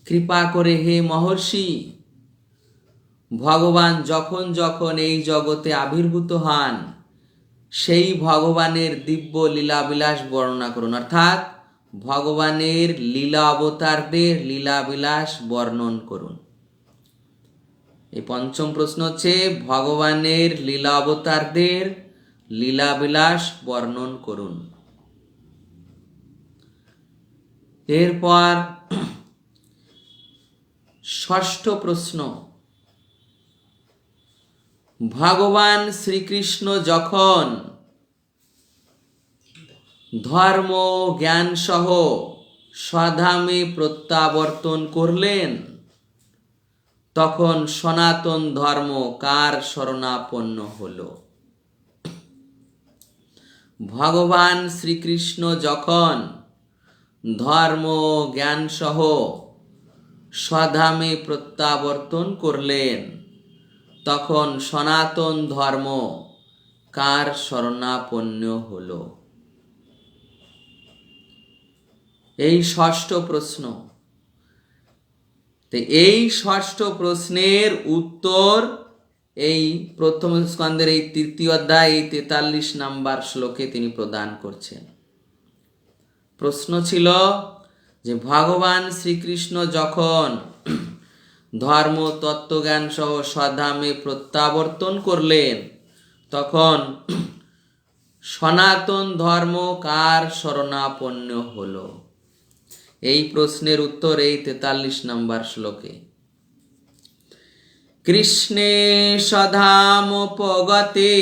কৃপা করে হে মহর্ষি, ভগবান যখন যখন এই জগতে আবির্ভূত হন সেই ভগবানের দিব্য লীলাবিলাস বর্ণনা করুন। অর্থাৎ ভগবানের লীলা অবতারদের লীলাবিলাস বর্ণন করুন। এই পঞ্চম প্রশ্ন হচ্ছে ভগবানের লীলা অবতারদের লীলাবিলাস বর্ণন করুন। এরপর ষষ্ঠ প্রশ্ন, ভগবান শ্রীকৃষ্ণ যখন ধর্ম জ্ঞান সহ স্বধামে প্রত্যাবর্তন করলেন তখন সনাতন ধর্ম কার শরণাপন্ন হল? ভগবান শ্রীকৃষ্ণ যখন ধর্ম জ্ঞান সহ স্বধামে প্রত্যাবর্তন করলেন তখন সনাতন ধর্ম কার শরণাপন্ন হল? এই ষষ্ঠ প্রশ্ন। এই ষষ্ঠ প্রশ্নের উত্তর এই প্রথম স্কন্ধের এই তৃতীয় অধ্যায় এই 43 নম্বর শ্লোকে তিনি প্রদান করছেন। প্রশ্ন ছিল যে ভগবান শ্রীকৃষ্ণ যখন ধর্ম তত্ত্বজ্ঞান সহ স্বধামে প্রত্যাবর্তন করলেন তখন সনাতন ধর্ম কার শরণাপন্ন হল? এই প্রশ্নের উত্তর এই 43 নম্বর শ্লোকে। কৃষ্ণে স্বধামোপগতে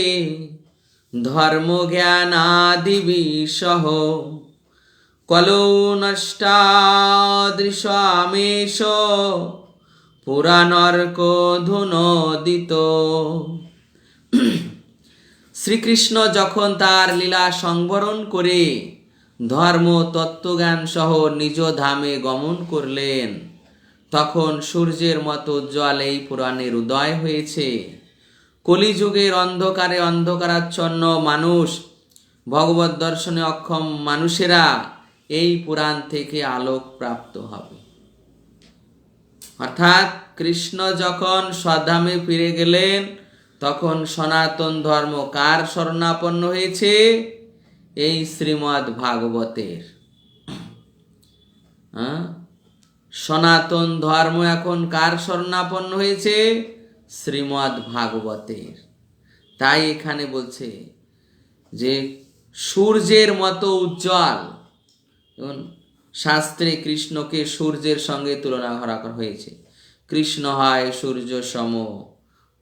ধর্ম জ্ঞানাদিবিষহ কলৌ নষ্টাদৃশামেষ পুরাণর্কধুনোদিত। শ্রীকৃষ্ণ যখন তার লীলা সংবরণ করে ধর্ম তত্ত্বজ্ঞান সহ নিজ ধামে গমন করলেন তখন সূর্যের মতো উজ্জ্বল এই পুরাণের উদয় হয়েছে। কলিযুগের অন্ধকারে অন্ধকারাচ্ছন্ন মানুষ, ভগবত দর্শনে অক্ষম মানুষেরা এই পুরাণ থেকে আলোক প্রাপ্ত হবে। অর্থাৎ কৃষ্ণ যখন স্বধামে ফিরে গেলেন তখন সনাতন ধর্ম কার শরণাপন্ন হয়েছে? এই শ্রীমদ্ ভাগবতের। সনাতন ধর্ম এখন কার শরণাপন্ন হয়েছে? শ্রীমদ্ ভাগবতের। তাই এখানে বলছে যে সূর্যের মতো উজ্জ্বল। শাস্ত্রে কৃষ্ণকে সূর্যের সঙ্গে তুলনা করা হয়েছে। কৃষ্ণ হয় সূর্য সম,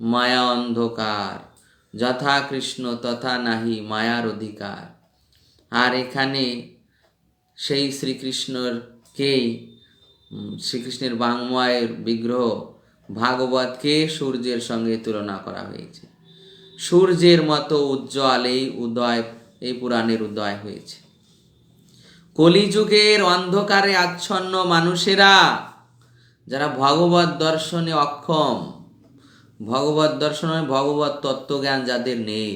মায়া অন্ধকার, যথা কৃষ্ণ তথা নাহি মায়ার অধিকার। আর এখানে সেই শ্রীকৃষ্ণের বাংময়ের বিগ্রহ ভাগবতকে সূর্যের সঙ্গে তুলনা করা হয়েছে। সূর্যের মতো উজ্জ্বল এই পুরাণের উদয় হয়েছে। কলিযুগের অন্ধকারে আচ্ছন্ন মানুষেরা যারা ভগবত দর্শনে অক্ষম, ভগবত দর্শনে ভগবত তত্ত্বজ্ঞান যাদের নেই,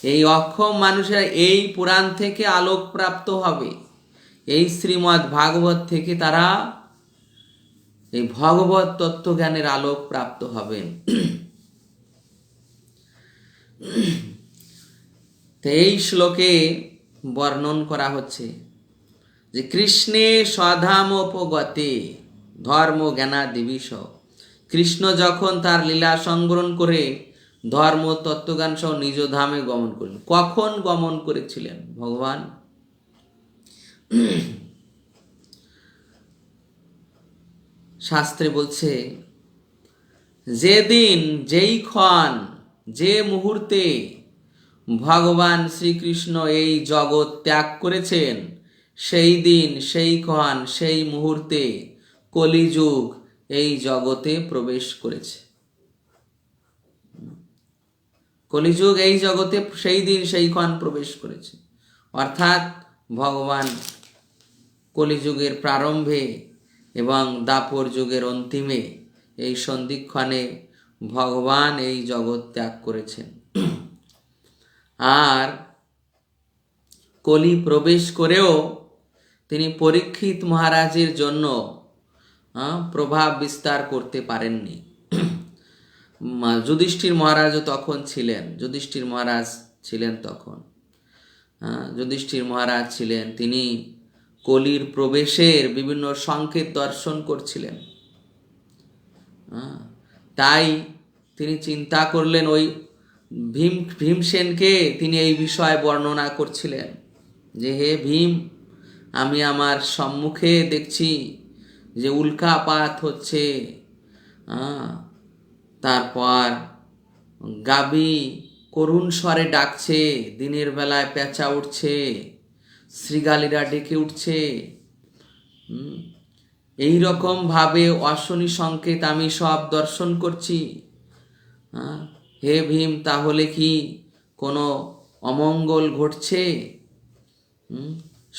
এই অক্ষম মানুষেরা এই পুরাণ থেকে আলোক প্রাপ্ত হবে। এই শ্রীমদ্ ভাগবত থেকে তারা এই ভগবত তত্ত্বজ্ঞানের আলোক প্রাপ্ত হবেন। তো এই শ্লোকে বর্ণন করা হচ্ছে যে কৃষ্ণে স্বধামোপগতে ধর্ম জ্ঞানাদিবিষ। কৃষ্ণ যখন তার লীলা সংবরণ করে ধর্ম তত্ত্বজ্ঞান সহ নিজ ধামে গমন করলেন। কখন গমন করেছিলেন ভগবান? শাস্ত্রে বলছে যেদিন, যেই ক্ষণ, যে মুহূর্তে ভগবান শ্রীকৃষ্ণ এই জগৎ ত্যাগ করেছেন সেই দিন, সেই ক্ষণ, সেই মুহূর্তে কলিযুগ এই জগতে প্রবেশ করেছে। কলিযুগ এই জগতে সেই দিন, সেই ক্ষণ প্রবেশ করেছে। অর্থাৎ ভগবান কলিযুগের প্রারম্ভে এবং দাপর যুগের অন্তিমে এই সন্ধিক্ষণে ভগবান এই জগৎ ত্যাগ করেছেন। আর কলি প্রবেশ করেও তিনি পরীক্ষিত মহারাজের জন্য প্রভাব বিস্তার করতে পারেননি। যুধিষ্ঠির মহারাজও তখন ছিলেন। যুধিষ্ঠির মহারাজ ছিলেন, তিনি কলির প্রবেশের বিভিন্ন সংকেত দর্শন করছিলেন। তাই তিনি চিন্তা করলেন, ওই ভীমসেনকে তিনি এই বিষয়ে বর্ণনা করছিলেন যে হে ভীম, আমি আমার সম্মুখে দেখছি যে উল্কাপাত হচ্ছে, তারপর গাবি করুণ স্বরে ডাকছে, দিনের বেলায় পেঁচা উঠছে, শৃগালীরা ডেকে উঠছে। এই রকম ভাবে অশনি সংকেত আমি সব দর্শন করছি। হে ভীম, তাহলে কি কোনো অমঙ্গল ঘটছে?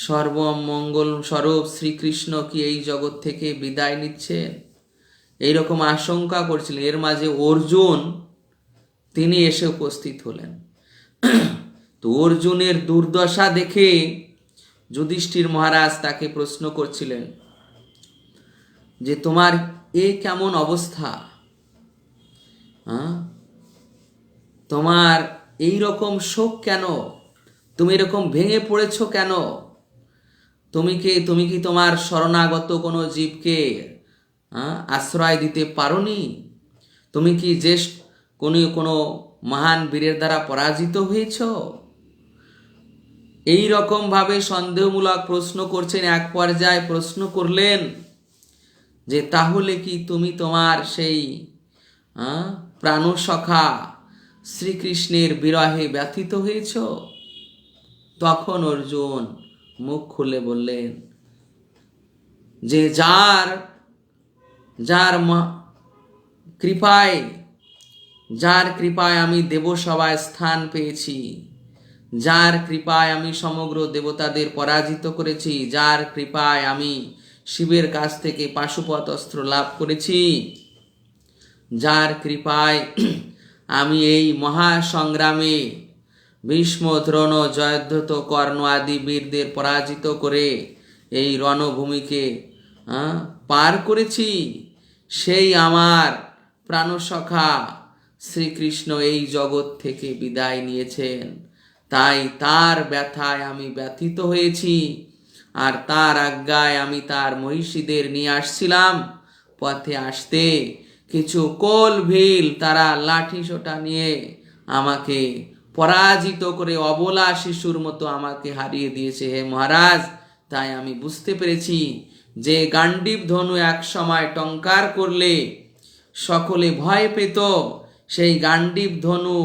সর্বমঙ্গল স্বরূপ শ্রীকৃষ্ণ কি এই জগৎ থেকে বিদায় নিচ্ছেন? এইরকম আশঙ্কা করছিলেন। এর মাঝে অর্জুন তিনি এসে উপস্থিত হলেন। তো অর্জুনের দুর্দশা দেখে যুধিষ্ঠির মহারাজ তাকে প্রশ্ন করছিলেন যে তোমার এ কেমন অবস্থা, তোমার এই রকম শোক কেন, তুমি এরকম ভেঙে পড়েছ কেন? তুমি কি তোমার শরণাগত কোনো জীবকে আশ্রয় দিতে পারোনি? তুমি কি যে কোনো মহান বীরের দ্বারা পরাজিত হয়েছ? এই রকম ভাবে সন্দেহমূলক প্রশ্ন করছেন। এক পর্যায়ে প্রশ্ন করলেন যে তাহলে কি তুমি তোমার সেই প্রাণসখা শ্রীকৃষ্ণের বিরহে ব্যথিত হয়েছ? তখন অর্জুন মুখ খুলে বললেন যে যার কৃপায় আমি দেবসভায় স্থান পেয়েছি, যার কৃপায় আমি সমগ্র দেবতাদের পরাজিত করেছি, যার কৃপায় আমি শিবের কাছ থেকে পাশুপত অস্ত্র লাভ করেছি, যার কৃপায় আমি এই মহাসংগ্রামে ভীষ্ম, দ্রোণ, জয়দ্রথ, কর্ণ আদি বীরদের পরাজিত করে এই রণভূমিকে পার করেছি, সেই আমার প্রাণসখা শ্রীকৃষ্ণ এই জগৎ থেকে বিদায় নিয়েছেন। তাই তার ব্যথায় আমি ব্যথিত হয়েছি, আর তার আজ্ঞায় আমি তার মহিষীদের নিয়ে আসছিলাম। পথে আসতে কিছু কোল ভিল তারা লাঠি সোটা নিয়ে আমাকে পরাজিত করে অবলা শিশুর মতো আমাকে হারিয়ে দিয়েছে হে মহারাজ। তাই আমি বুঝতে পেরেছি যে গান্ডীব ধনু এক সময় টঙ্কার করলে সকলে ভয় পেত, সেই গান্ডীব ধনু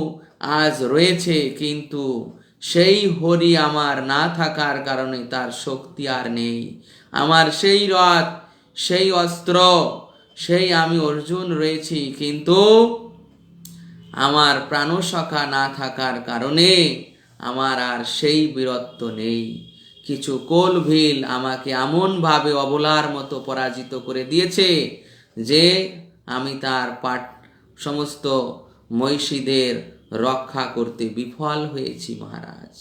আজ রয়েছে, কিন্তু সেই হরি আমার না থাকার কারণে তার শক্তি আর নেই। আমার সেই রথ, সেই অস্ত্র, সেই আমি অর্জুন রয়েছি, কিন্তু আমার প্রাণসখা না থাকার কারণে আমার আর সেই বীরত্ব নেই। কিছু কোলভিল আমাকে এমনভাবে অবলার মতো পরাজিত করে দিয়েছে যে আমি তার সমস্ত মহিষীদের রক্ষা করতে বিফল হয়েছি মহারাজ।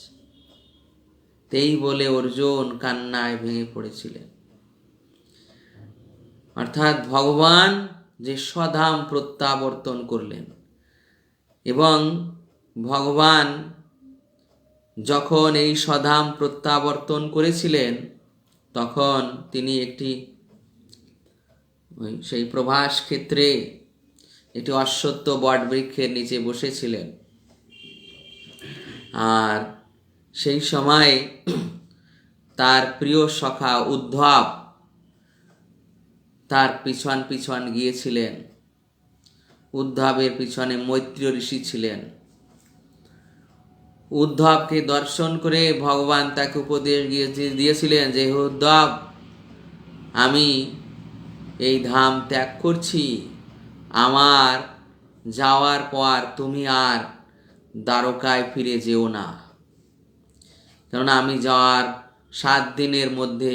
তেই বলে অর্জুন কান্নায় ভেঙে পড়েছিলেন। অর্থাৎ ভগবান যে স্বধাম প্রত্যাবর্তন করলেন, এবং ভগবান যখন এই স্বধাম প্রত্যাবর্তন করেছিলেন তখন তিনি সেই প্রভাস ক্ষেত্রে একটি অশ্বত্থ বটবৃক্ষের নিচে বসেছিলেন। আর সেই সময় তার প্রিয় সখা উদ্ধব তার পিছন পিছন গিয়েছিলেন। উদ্ধবের পিছনে মৈত্রী ঋষি ছিলেন। উদ্ধবকে দর্শন করে ভগবান তাকে উপদেশ দিয়েছিলেন যে হে উদ্ধব, আমি এই ধাম ত্যাগ করছি, আমার যাওয়ার পর তুমি আর দ্বারকায় ফিরে যেও না, কেননা আমি যাওয়ার 7 দিনের মধ্যে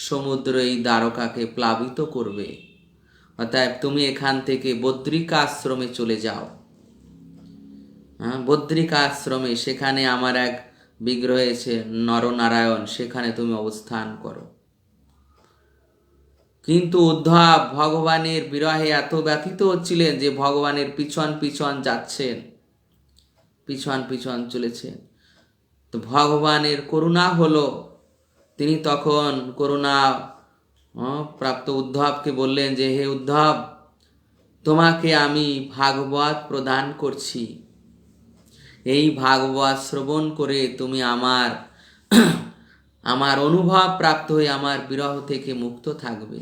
সমুদ্র এই দ্বারকাকে প্লাবিত করবে। অতএব তুমি এখান থেকে বদ্রিকা আশ্রমে চলে যাও। বদ্রিকা আশ্রমে, সেখানে আমার এক বিগ্রহ আছে নরনারায়ণ, সেখানে তুমি অবস্থান করো। কিন্তু উদ্ধব ভগবানের বিরহে এত ব্যথিত হচ্ছিলেন যে ভগবানের পিছন পিছন যাচ্ছেন, পিছন পিছন চলেছেন। তো ভগবানের করুণা হলো, তিনি তখন করুণা প্রাপ্ত উদ্ধবকে বললেন যে হে উদ্ধব, তোমাকে আমি ভাগবত প্রদান করছি। এই ভাগবত শ্রবণ করে তুমি আমার অনুভব প্রাপ্ত হয়ে আমার বিরহ থেকে মুক্ত থাকবে।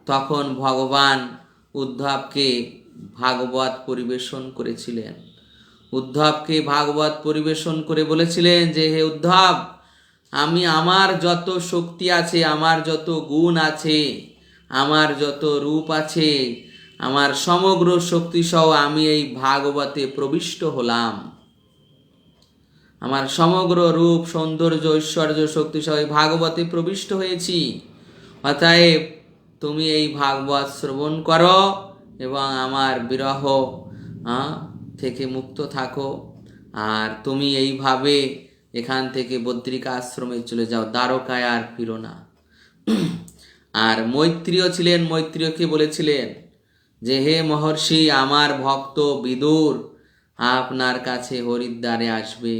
তখন ভগবান উদ্ধবকে ভাগবত পরিবেশন করেছিলেন। উদ্ধবকে ভাগবত পরিবেশন করে বলেছিলেন যে, হে উদ্ধব, আমি আমার যত শক্তি আছে, আমার যত গুণ আছে, আমার যত রূপ আছে, আমার সমগ্র শক্তি সহ আমি এই ভাগবতে প্রবিষ্ট হলাম। আমার সমগ্র রূপ, সৌন্দর্য, ঐশ্বর্য, শক্তি সহ এই ভাগবতে প্রবিষ্ট হয়েছি। অতএব তুমি এই ভাগবত শ্রবণ করো এবং আমার বিরহ থেকে মুক্ত থাকো। আর তুমি এইভাবে এখান থেকে বদ্রিকা আশ্রমে চলে যাও, দ্বারকায় আর ফিরো না। আর মৈত্রীয় ছিলেন, মৈত্রীয়কে বলেছিলেন যে, হে মহর্ষি, আমার ভক্ত বিদুর আপনার কাছে হরিদ্বারে আসবে।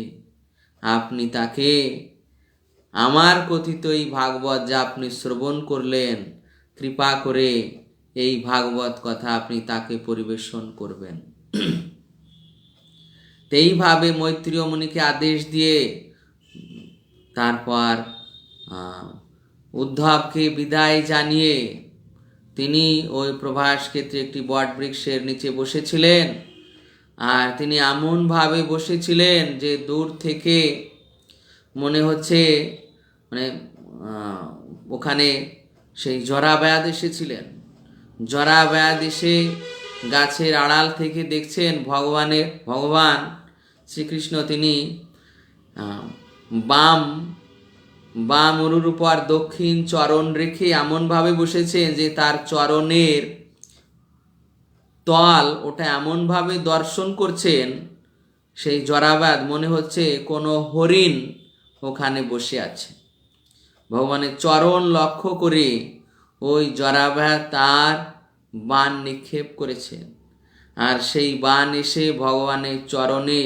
আপনি তাকে আমার কথিত এই ভাগবত যা আপনি শ্রবণ করলেন, কৃপা করে এই ভাগবত কথা আপনি তাকে পরিবেশন করবেন। এইভাবে মৈত্রীয় মুনিকে আদেশ দিয়ে তারপর উদ্ধবকে বিদায় জানিয়ে তিনি ওই প্রভাস ক্ষেত্রে একটি বট বৃক্ষের নিচে বসেছিলেন। আর তিনি এমনভাবে বসেছিলেন যে দূর থেকে মনে হচ্ছে ওখানে সেই জরাব্যাধ এসেছিলেন। জরাব্যাধ এসে গাছের আড়াল থেকে দেখছেন ভগবান শ্রীকৃষ্ণ তিনি বাম উরুর উপর দক্ষিণ চরণ রেখে এমনভাবে বসেছেন যে তার চরণের তল ওটা এমনভাবে দর্শন করছেন, সেই জরাব্যাধ মনে হচ্ছে কোনো হরিণ ওখানে বসে আছে। ভগবানের চরণ লক্ষ্য করে ওই জরাব্যাধ তার বাণ নিক্ষেপ করেছেন। আর সেই বাণ এসে ভগবানের চরণে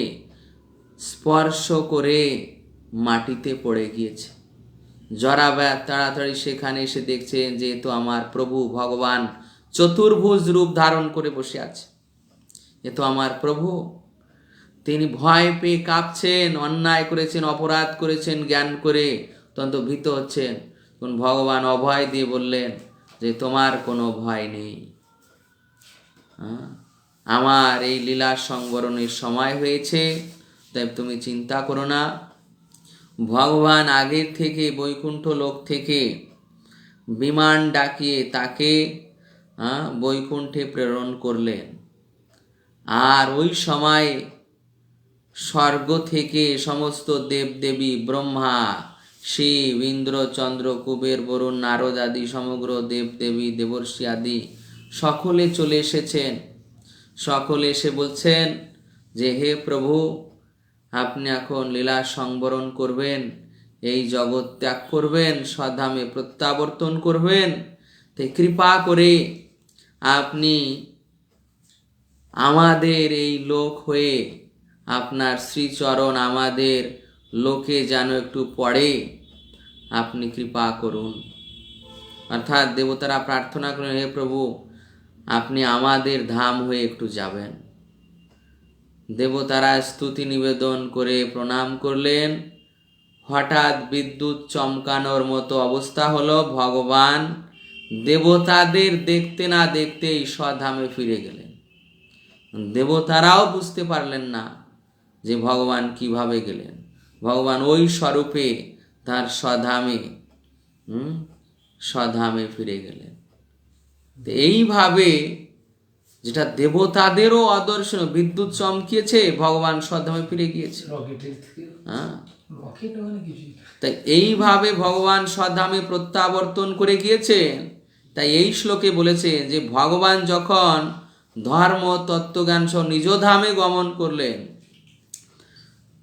স্পর্শ করে মাটিতে পড়ে গিয়েছে। জরাব্যাধ তাড়াতাড়ি সেখানে এসে দেখছেন যে তো আমার প্রভু ভগবান চতুর্ভুজ রূপ ধারণ করে বসে আছে, এ তো আমার প্রভু। তিনি ভয় পেয়ে কাঁপছেন, অন্যায় করেছেন, অপরাধ করেছেন জ্ঞান করে অত্যন্ত ভীত হচ্ছেন। তখন ভগবান অভয় দিয়ে বললেন যে তোমার কোনো ভয় নেই, আমার এই লীলা সংবরণের সময় হয়েছে, তাই তুমি চিন্তা করো না। ভগবান আগের থেকে বৈকুণ্ঠ লোক থেকে বিমান ডাকিয়ে তাকে বৈকুণ্ঠে প্রেরণ করলেন। আর ওই সময় স্বর্গ থেকে সমস্ত দেবদেবী, ব্রহ্মা, শিব, ইন্দ্র, চন্দ্র, কুবের, বরুণ, নারদ আদি সমগ্র দেবদেবী, দেবর্ষি আদি সকলে চলে এসেছেন। সকলে এসে বলছেন যে হে প্রভু, আপনি এখন লীলা সংবরণ করবেন, এই জগৎ ত্যাগ করবেন, স্বধামে প্রত্যাবর্তন করবেন। তাই কৃপা করে আপনি আমাদের এই লোক হয়ে আপনার শ্রীচরণ আমাদের লোকে যেন একটু পড়ে, আপনি কৃপা করুন। অর্থাৎ দেবতারা প্রার্থনা করেন, হে প্রভু, আপনি আমাদের ধাম হয়ে একটু যাবেন। দেবতারা স্তুতি নিবেদন করে প্রণাম করলেন। হঠাৎ বিদ্যুৎ চমকানোর মতো অবস্থা হলো। ভগবান দেবতাদের দেখতে না দেখতেই স্বধামে ফিরে গেলেন। দেবতারাও বুঝতে পারলেন না যে ভগবান কিভাবে গেলেন। ভগবান ওই স্বরূপে তার স্বধামে ফিরে গেলেন। এইভাবে যেটা দেবতাদেরও অদর্শনীয়, বিদ্যুৎ চমকিয়েছে, ভগবান স্বধামে ফিরে গিয়েছে। তাই এইভাবে ভগবান স্বধামে প্রত্যাবর্তন করে গিয়েছেন। তাই এই শ্লোকে বলেছে যে ভগবান যখন ধর্ম তত্ত্বজ্ঞান সহ নিজ ধামে গমন করলেন,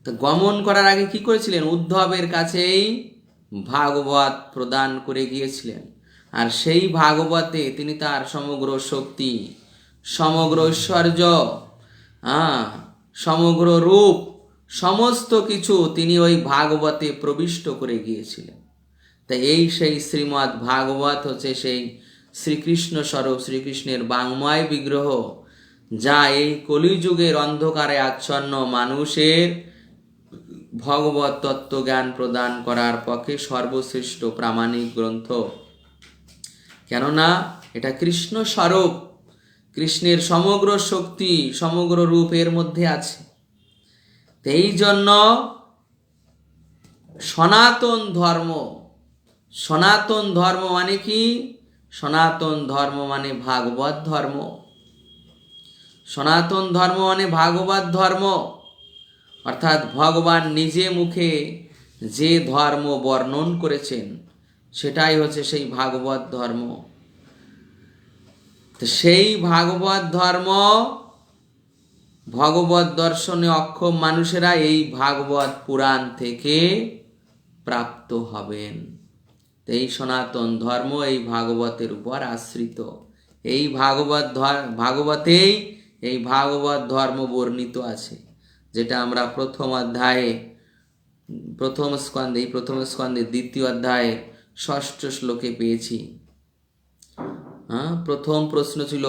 তো গমন করার আগে কি করেছিলেন? উদ্ধবের কাছেই ভাগবত প্রদান করে গিয়েছিলেন। আর সেই ভাগবতে তিনি তার সমগ্র শক্তি, সমগ্র ঐশ্বর্য, সমগ্র রূপ, সমস্ত কিছু তিনি ওই ভাগবতে প্রবিষ্ট করে গিয়েছিলেন। তাই এই সেই শ্রীমদ্ ভাগবত হচ্ছে সেই শ্রীকৃষ্ণ স্বরূপ, শ্রীকৃষ্ণের বাংময় বিগ্রহ, যা এই কলিযুগের অন্ধকারে আচ্ছন্ন মানুষের ভগবত তত্ত্বজ্ঞান প্রদান করার পক্ষে সর্বশ্রেষ্ঠ প্রামাণিক গ্রন্থ। কেননা এটা কৃষ্ণ স্বরূপ, কৃষ্ণের সমগ্র শক্তি, সমগ্র রূপ এর মধ্যে আছে। এই জন্য সনাতন ধর্ম, সনাতন ধর্ম মানে কি? সনাতন ধর্ম মানে ভাগবত ধর্ম। সনাতন ধর্ম মানে ভাগবত ধর্ম, অর্থাৎ ভগবান নিজে মুখে যে ধর্ম বর্ণন করেছেন সেটাই হচ্ছে সেই ভাগবত ধর্ম। তো সেই ভাগবত ধর্ম, ভগবত দর্শনে অক্ষম মানুষেরা এই ভাগবত পুরাণ থেকে প্রাপ্ত হবেন। এই সনাতন ধর্ম এই ভাগবতের উপর আশ্রিত। এই ভাগবতেই এই ভাগবত ধর্ম বর্ণিত আছে, যেটা আমরা প্রথম অধ্যায়ে, প্রথম স্কন্ধে দ্বিতীয় অধ্যায়ে 6ষ্ঠ শ্লোকে পেয়েছি। প্রথম প্রশ্ন ছিল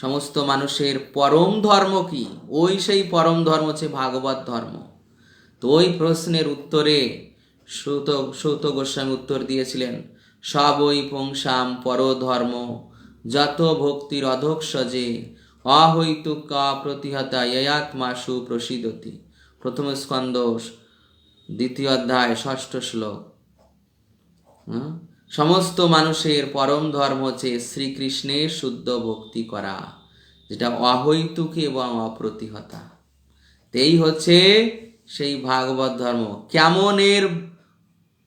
সমস্ত মানুষের পরম ধর্ম কি? ওই সেই পরম ধর্ম হচ্ছে ভাগবত ধর্ম। তো ওই প্রশ্নের উত্তরে সৌত গোস্বামী উত্তর দিয়েছিলেন, সবই পুংসাম পরধর্ম যত ভক্তির অধোক্ষজে অহৈতুক প্রতিহতা ইয়াত্মাসু প্রসিদতি। প্রথম স্কন্ধ দ্বিতীয় অধ্যায় 6ষ্ঠ শ্লোক। সমস্ত মানুষের পরম ধর্ম হচ্ছে শ্রীকৃষ্ণের শুদ্ধ ভক্তি করা, যেটা অহৈতুক এবং অপ্রতিহতা। এই হচ্ছে সেই ভাগবত ধর্ম। কেমনের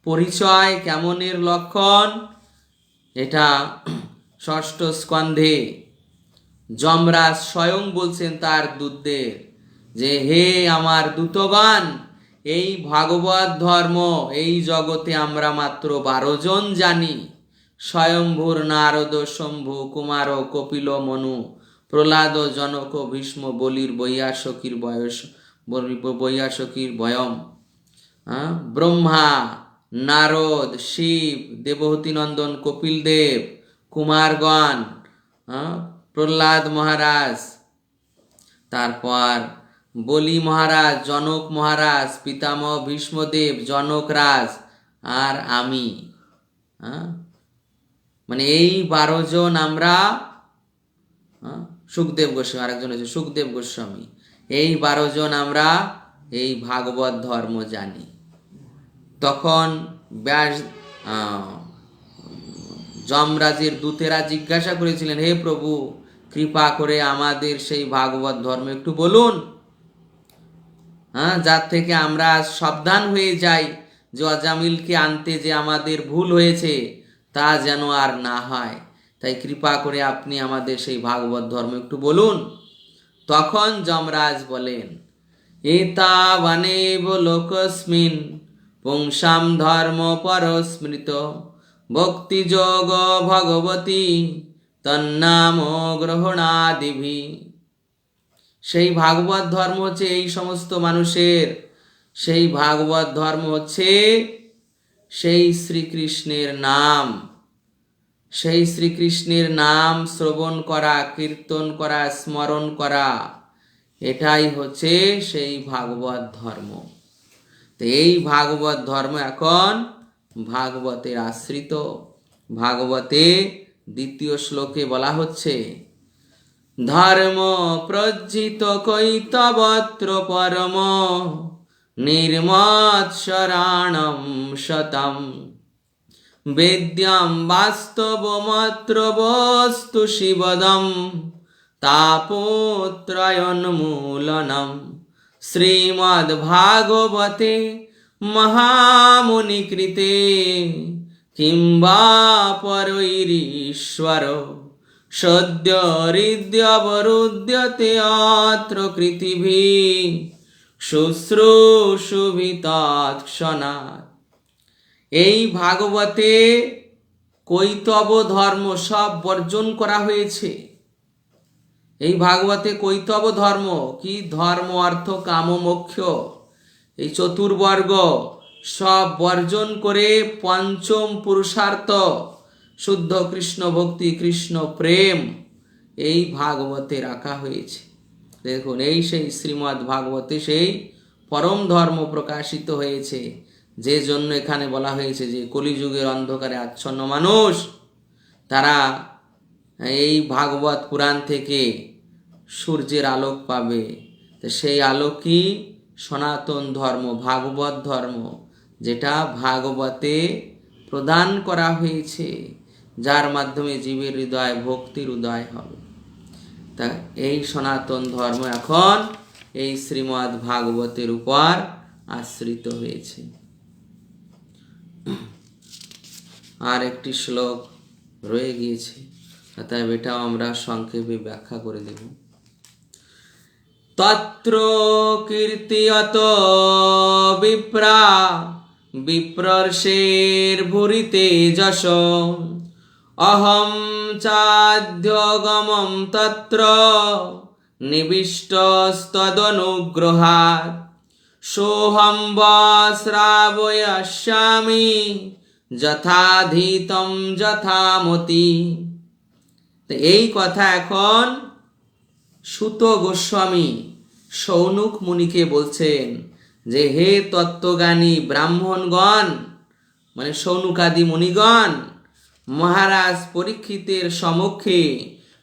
পরিচয়, কেমনের লক্ষণ, এটা 6ষ্ঠ স্কন্ধে যমরাজ স্বয়ং বলছেন তার দূতদের যে, হে আমার দূতগণ, এই ভাগবত ধর্ম এই জগতে আমরা মাত্র 12 জন জানি। স্বয়ম্ভুর নারদ শম্ভু কুমার কপিল মনু প্রহ্লাদ জনক ভীষ্ম বলির বৈয়াসকির বয়ম, ব্রহ্মা নারদ শিব দেবহূতি নন্দন কপিল দেব কুমারগণ, প্রহ্লাদ মহারাজ, তারপর বলি মহারাজ, জনক মহারাজ, পিতামহ ভীষ্মদেব, জনক রাজ, আর আমি। মানে এই 12 জন আমরা, সুখদেব গোস্বামী, আরেকজন হচ্ছে সুখদেব গোস্বামী, এই 12 জন আমরা এই ভাগবত ধর্ম জানি। তখন যমরাজের দূতেরা জিজ্ঞাসা করেছিলেন, হে প্রভু, কৃপা করে আমাদের সেই ভাগবত ধর্ম একটু বলুন, যার থেকে আমরা সাবধান হয়ে যাই যে অজামিলকে আনতে যে আমাদের ভুল হয়েছে তা যেন আর না হয়। তাই কৃপা করে আপনি আমাদের সেই ভাগবত ধর্ম একটু বলুন। তখন যমরাজ বলেন, এতাবানেব লোকস্মিন পুংসাম ধর্ম পরস্মৃত ভক্তিযোগ ভগবতী তন্নাম গ্রহণাদিভি। সেই ভাগবত ধর্ম হচ্ছে এই সমস্ত মানুষের, সেই ভাগবত ধর্ম হচ্ছে সেই শ্রীকৃষ্ণের নাম, সেই শ্রীকৃষ্ণের নাম শ্রবণ করা, কীর্তন করা, স্মরণ করা, এটাই হচ্ছে সেই ভাগবত ধর্ম। তো এই ভাগবত ধর্ম এখন ভাগবতের আশ্রিত। ভাগবতে দ্বিতীয় শ্লোকে বলা হচ্ছে, ধর্ম প্রজ্জিত কৈতবত্র পরম নির্মৎসরাণম শতম বেদ্যম বাস্তবমত্র বস্তু শিবদম তাপত্রয়োন্মূলনম শ্রীমদ্ ভাগবতে মহামুনিকৃতে কিংবা পরৈরীশ্বর সদ্য হৃদ্যবরুদ্যতে অত্র কৃতিভি শুশ্রূষুভিতৎক্ষণাৎ। এই ভাগবতে কৈতব ধর্ম সব বর্জন করা হয়েছে। এই ভাগবতে কৈতব ধর্ম কি? ধর্ম অর্থ কাম মোক্ষ, এই চতুর্বর্গ সব বর্জন করে পঞ্চম পুরুষার্থ শুদ্ধ কৃষ্ণ ভক্তি, কৃষ্ণ প্রেম, এই ভাগবতে রাখা হয়েছে। দেখুন, এই সেই শ্রীমদ্ ভাগবতে সেই পরম ধর্ম প্রকাশিত হয়েছে, যে জন্য এখানে বলা হয়েছে যে কলিযুগের অন্ধকারে আচ্ছন্ন মানুষ তারা এই ভাগবত পুরাণ থেকে সূর্যের আলোক পাবে। তো সেই আলোকই সনাতন ধর্ম, ভাগবত ধর্ম, যেটা ভাগবতে প্রদান করা হয়েছে, যার মাধ্যমে জীবের হৃদয় ভক্তির উদয় হবে। তা এই সনাতন ধর্ম এখন এই শ্রীমদ্ ভাগবতের উপর আশ্রিত হয়েছে। আর একটি শ্লোক রয়ে গিয়েছে, অতএব এটাও আমরা সংক্ষেপে ব্যাখ্যা করে দেব। তত্র কীর্তিয়ত বিপ্রা বিপ্রর্ষের ভূরিতে যশ অহম চাদ্যগমম তত্র নিবিষ্টস্তদনুগ্রহাৎ সোহম শ্রাবয়াস্যামি যথাধীতম যথামতি। তো এই কথা এখন সুত গোস্বামী সৌনক মুনিকে বলছেন যে, হে তত্ত্বজ্ঞানী ব্রাহ্মণগণ, মানে সৌনকাদি মুনিগণ, মহারাজ পরীক্ষিতের সমক্ষে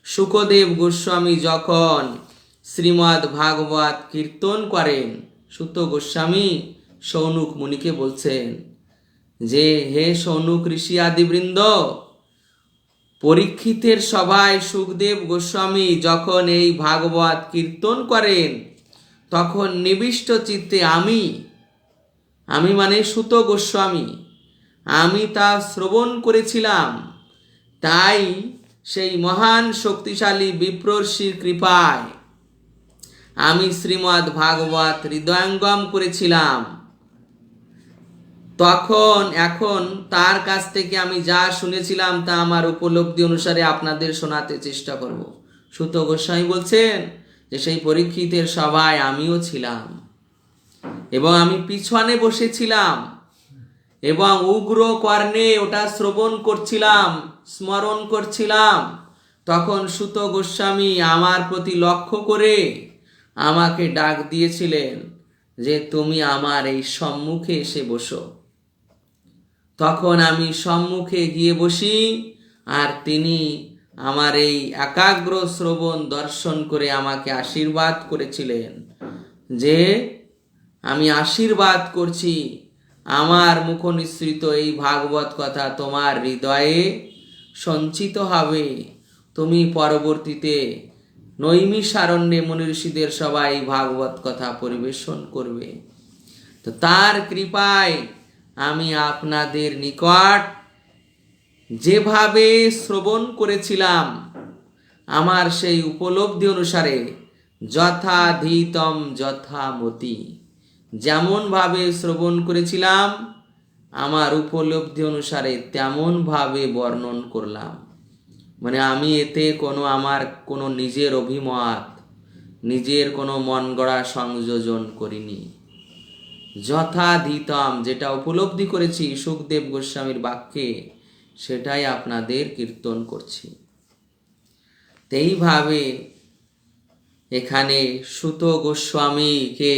শুকদেব গোস্বামী যখন শ্রীমদ্ ভাগবত কীর্তন করেন, সুত গোস্বামী সৌনক মুনিকে বলছেন যে, হে সৌনক ঋষি আদিবৃন্দ, পরীক্ষিতের সভায় সুখদেব গোস্বামী যখন এই ভাগবত কীর্তন করেন, তখন নিবিষ্ট চিত্তে আমি মানে সুত গোস্বামী, আমি তা শ্রবণ করেছিলাম। তাই সেই মহান শক্তিশালী বিপ্রর্ষির কৃপায় আমি শ্রীমদ্ ভাগবত হৃদয়ঙ্গম করেছিলাম। এখন তার কাছ থেকে আমি যা শুনেছিলাম তা আমার উপলব্ধি অনুসারে আপনাদের শোনাতে চেষ্টা করব। সুত গোস্বামী বলছেন যে সেই পরীক্ষিতের সভায় আমিও ছিলাম এবং আমি পিছনে বসেছিলাম এবং উগ্র কর্ণে ওটা শ্রবণ করছিলাম, স্মরণ করছিলাম। তখন সুত গোস্বামী আমার প্রতি লক্ষ্য করে আমাকে ডাক দিয়েছিলেন যে, তুমি আমার এই সম্মুখে এসে বসো। তখন আমি সম্মুখে গিয়ে বসি, আর তিনি আমার এই একাগ্র শ্রবণ দর্শন করে আমাকে আশীর্বাদ করেছিলেন যে, আমি আশীর্বাদ করছি আমার মুখ নিঃসৃত এই ভাগবত কথা তোমার হৃদয়ে সঞ্চিত হবে। তুমি পরবর্তীতে নৈমিষারণ্যে মনীষীদের সবাই ভাগবত কথা পরিবেশন করবে। তো তার কৃপায় আমি আপনাদের নিকট যেভাবে শ্রবণ করেছিলাম, আমার সেই উপলব্ধি অনুসারে যথাধীতম যথামতি, যেমনভাবে শ্রবণ করেছিলাম আমার উপলব্ধি অনুসারে তেমনভাবে বর্ণন করলাম। মানে আমি এতে আমার কোনো নিজের অভিমত, নিজের কোনো মন গড়া সংযোজন করিনি। যথাধীতম, যেটা উপলব্ধি করেছি সুখদেব গোস্বামীর বাক্যে, সেটাই আপনাদের কীর্তন করছি। এইভাবে এখানে সুত গোস্বামীকে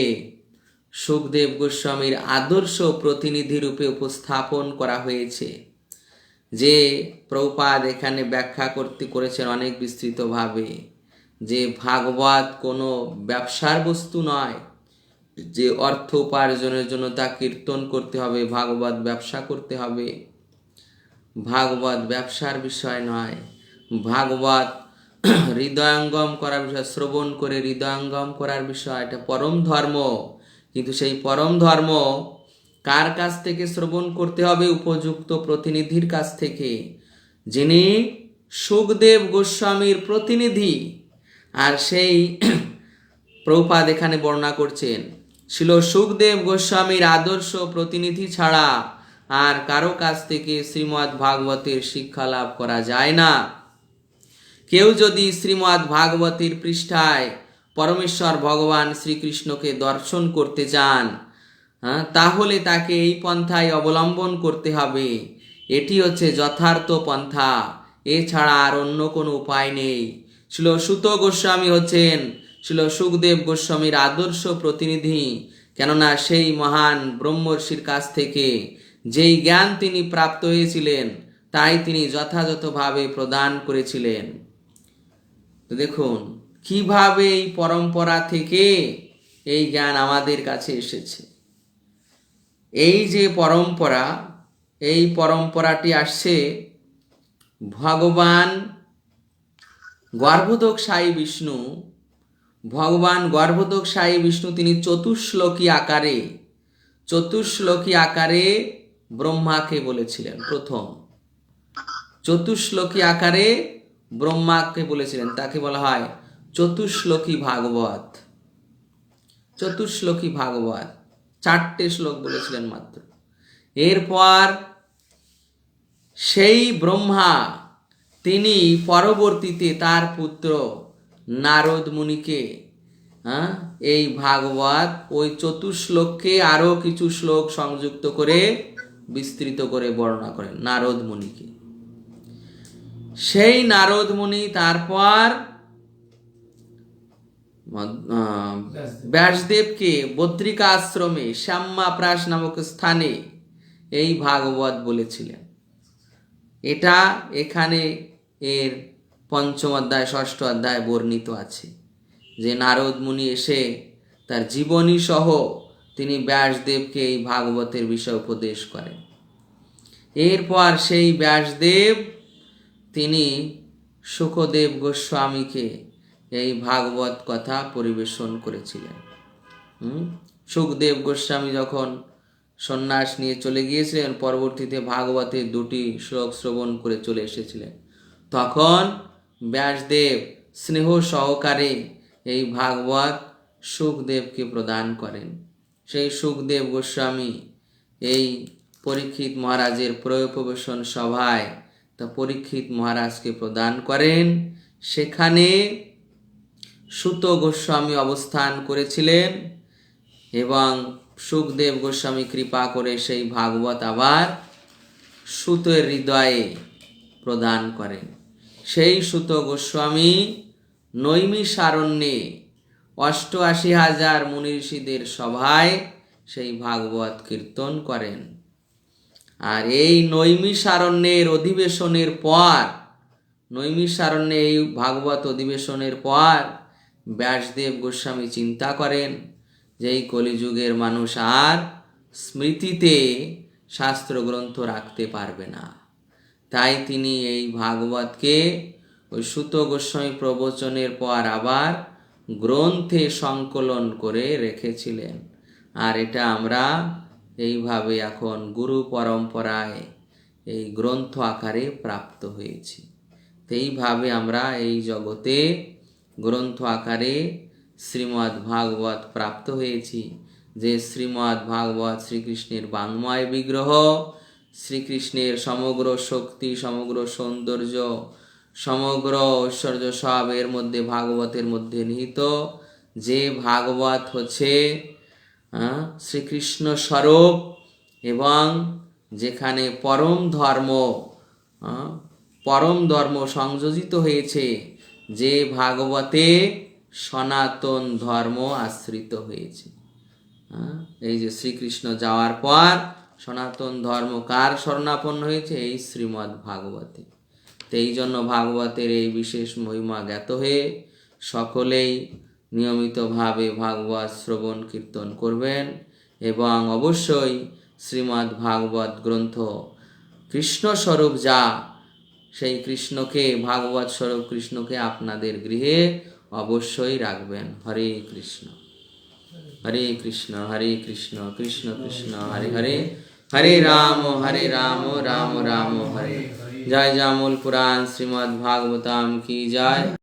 সুখদেব গোস্বামীর আদর্শ প্রতিনিধি রূপে উপস্থাপন করা হয়েছে, যে প্রভুপাদ এখানে ব্যাখ্যা করেছেন অনেক বিস্তৃতভাবে, যে ভাগবত কোনো ব্যবসার বস্তু নয় যে অর্থ উপার্জনের জন্য তা কীর্তন করতে হবে, ভাগবত ব্যবসা করতে হবে। ভাগবত ব্যবসার বিষয় নয়, ভাগবত হৃদয়ঙ্গম করার বিষয়, শ্রবণ করে হৃদয়ঙ্গম করার বিষয়। এটা পরম ধর্ম, কিন্তু সেই পরম ধর্ম কার কাছ থেকে শ্রবণ করতে হবে? উপযুক্ত প্রতিনিধির কাছ থেকে, যিনি সুখদেব গোস্বামীর প্রতিনিধি। আর সেই প্রভুপাদ এখানে বর্ণনা করছেন, ছিল সুখদেব গোস্বামীর আদর্শ প্রতিনিধি ছাড়া আর কারো কাছ থেকে শ্রীমদ্ ভাগবতের শিক্ষা লাভ করা যায় না। কেউ যদি শ্রীমদ্ ভাগবতের পৃষ্ঠায় পরমেশ্বর ভগবান শ্রীকৃষ্ণকে দর্শন করতে চান, তাহলে তাকে এই পন্থায় অবলম্বন করতে হবে। এটি হচ্ছে যথার্থ পন্থা, এছাড়া আর অন্য কোনো উপায় নেই। শিল সুত গোস্বামী হচ্ছেন শিল সুখদেব গোস্বামীর আদর্শ প্রতিনিধি, কেননা সেই মহান ব্রহ্মর্ষির কাছ থেকে যেই জ্ঞান তিনি প্রাপ্ত হয়েছিলেন তাই তিনি যথাযথভাবে প্রদান করেছিলেন। তো দেখুন কিভাবে এই পরম্পরা থেকে এই জ্ঞান আমাদের কাছে এসেছে। এই যে পরম্পরা, এই পরম্পরাটি আসছে ভগবান গর্ভোদক সাই বিষ্ণু। ভগবান গর্ভোদক সাই বিষ্ণু তিনি চতুশ্লোকী আকারে ব্রহ্মাকে বলেছিলেন। প্রথম চতুশ্লোকী আকারে ব্রহ্মাকে বলেছিলেন, তাকে বলা হয় চতুশ্লোকী ভাগবত। চতুশ্লোকী ভাগবত 4টে শ্লোক বলেছিলেন মাত্র। এরপর সেই ব্রহ্মা তিনি পরবর্তীতে তার পুত্র নারদ মুনিকে এই ভাগবত ওই চতুশ্লোককে আরো কিছু শ্লোক সংযুক্ত করে বিস্তৃত করে বর্ণনা করেন নারদ মুনিকে। সেই নারদ মুনি তারপর ব্যাসদেবকে বদ্রিকা আশ্রমে শ্যামাপ্রাস নামক স্থানে এই ভাগবত বলেছিলেন। এটা এখানে এর 5ম অধ্যায় 6ষ্ঠ অধ্যায় বর্ণিত আছে যে নারদ মুনি এসে তার জীবনী সহ তিনি ব্যাসদেবকে এই ভাগবতের বিষয় উপদেশ করেন। এরপর সেই ব্যাসদেব তিনি সুখদেব গোস্বামীকে এই ভাগবত কথা পরিবেশন করেছিলেন। সুখদেব গোস্বামী যখন সন্ন্যাস নিয়ে চলে গিয়েছিলেন, পরবর্তীতে ভাগবতের 2টি শ্লোক শ্রবণ করে চলে এসেছিলেন, তখন ব্যাসদেব স্নেহ সহকারে এই ভাগবত সুখদেবকে প্রদান করেন। সেই সুখদেব গোস্বামী এই পরীক্ষিত মহারাজের প্রয়োপবেশন সভায় তা পরীক্ষিত মহারাজকে প্রদান করেন। সেখানে সুত গোস্বামী অবস্থান করেছিলেন এবং সুখদেব গোস্বামী কৃপা করে সেই ভাগবত আবার সুতের হৃদয়ে প্রদান করেন। সেই সুত গোস্বামী নৈমিষারণ্যে 88,000 মুনি ঋষিদের সভায় সেই ভাগবত কীর্তন করেন। আর এই নৈমিষারণ্যের অধিবেশনের পর, নৈমিষারণ্যে এই ভাগবত অধিবেশনের পর ব্যাসদেব গোস্বামী চিন্তা করেন যে এই কলিযুগের মানুষ আর স্মৃতিতে শাস্ত্র গ্রন্থ রাখতে পারবে না, তাই তিনি এই ভাগবতকে ওই সুত গোস্বামী প্রবচনের পর আবার গ্রন্থে সংকলন করে রেখেছিলেন। আর এটা আমরা এইভাবে এখন গুরু পরম্পরায় এই গ্রন্থ আকারে প্রাপ্ত হয়েছি। তো এইভাবে আমরা এই জগতে গ্রন্থ আকারে শ্রীমদ্ ভাগবত প্রাপ্ত হয়েছি। যে শ্রীমদ্ ভাগবত শ্রীকৃষ্ণের বাংময় বিগ্রহ, শ্রীকৃষ্ণের সমগ্র শক্তি, সমগ্র সৌন্দর্য, সমগ্র ঐশ্বর্য সব এর মধ্যে ভাগবতের মধ্যে নিহিত। যে ভাগবত হচ্ছে শ্রীকৃষ্ণ স্বরূপ এবং যেখানে পরম ধর্ম সংযোজিত হয়েছে, যে ভাগবতে সনাতন ধর্ম আশ্রিত হয়েছে। এই যে শ্রীকৃষ্ণ যাওয়ার পর সনাতন ধর্ম কার শরণাপন্ন হয়েছে? এই শ্রীমদ্ ভাগবতে। তো এই জন্য ভাগবতের এই বিশেষ মহিমা জ্ঞাত হয়ে সকলেই নিয়মিতভাবে ভাগবত শ্রবণ কীর্তন করবেন এবং অবশ্যই শ্রীমদ্ ভাগবত গ্রন্থ কৃষ্ণ স্বরূপ যা, সেই কৃষ্ণকে, ভাগবত স্বরূপ কৃষ্ণকে আপনাদের গৃহে অবশ্যই রাখবেন। হরে কৃষ্ণ হরে কৃষ্ণ হরে কৃষ্ণ কৃষ্ণ কৃষ্ণ হরে হরে, হরে রাম রাম রাম হরে। জয় জামুল পুরাণ শ্রীমদ্ ভাগবতম কি জয়।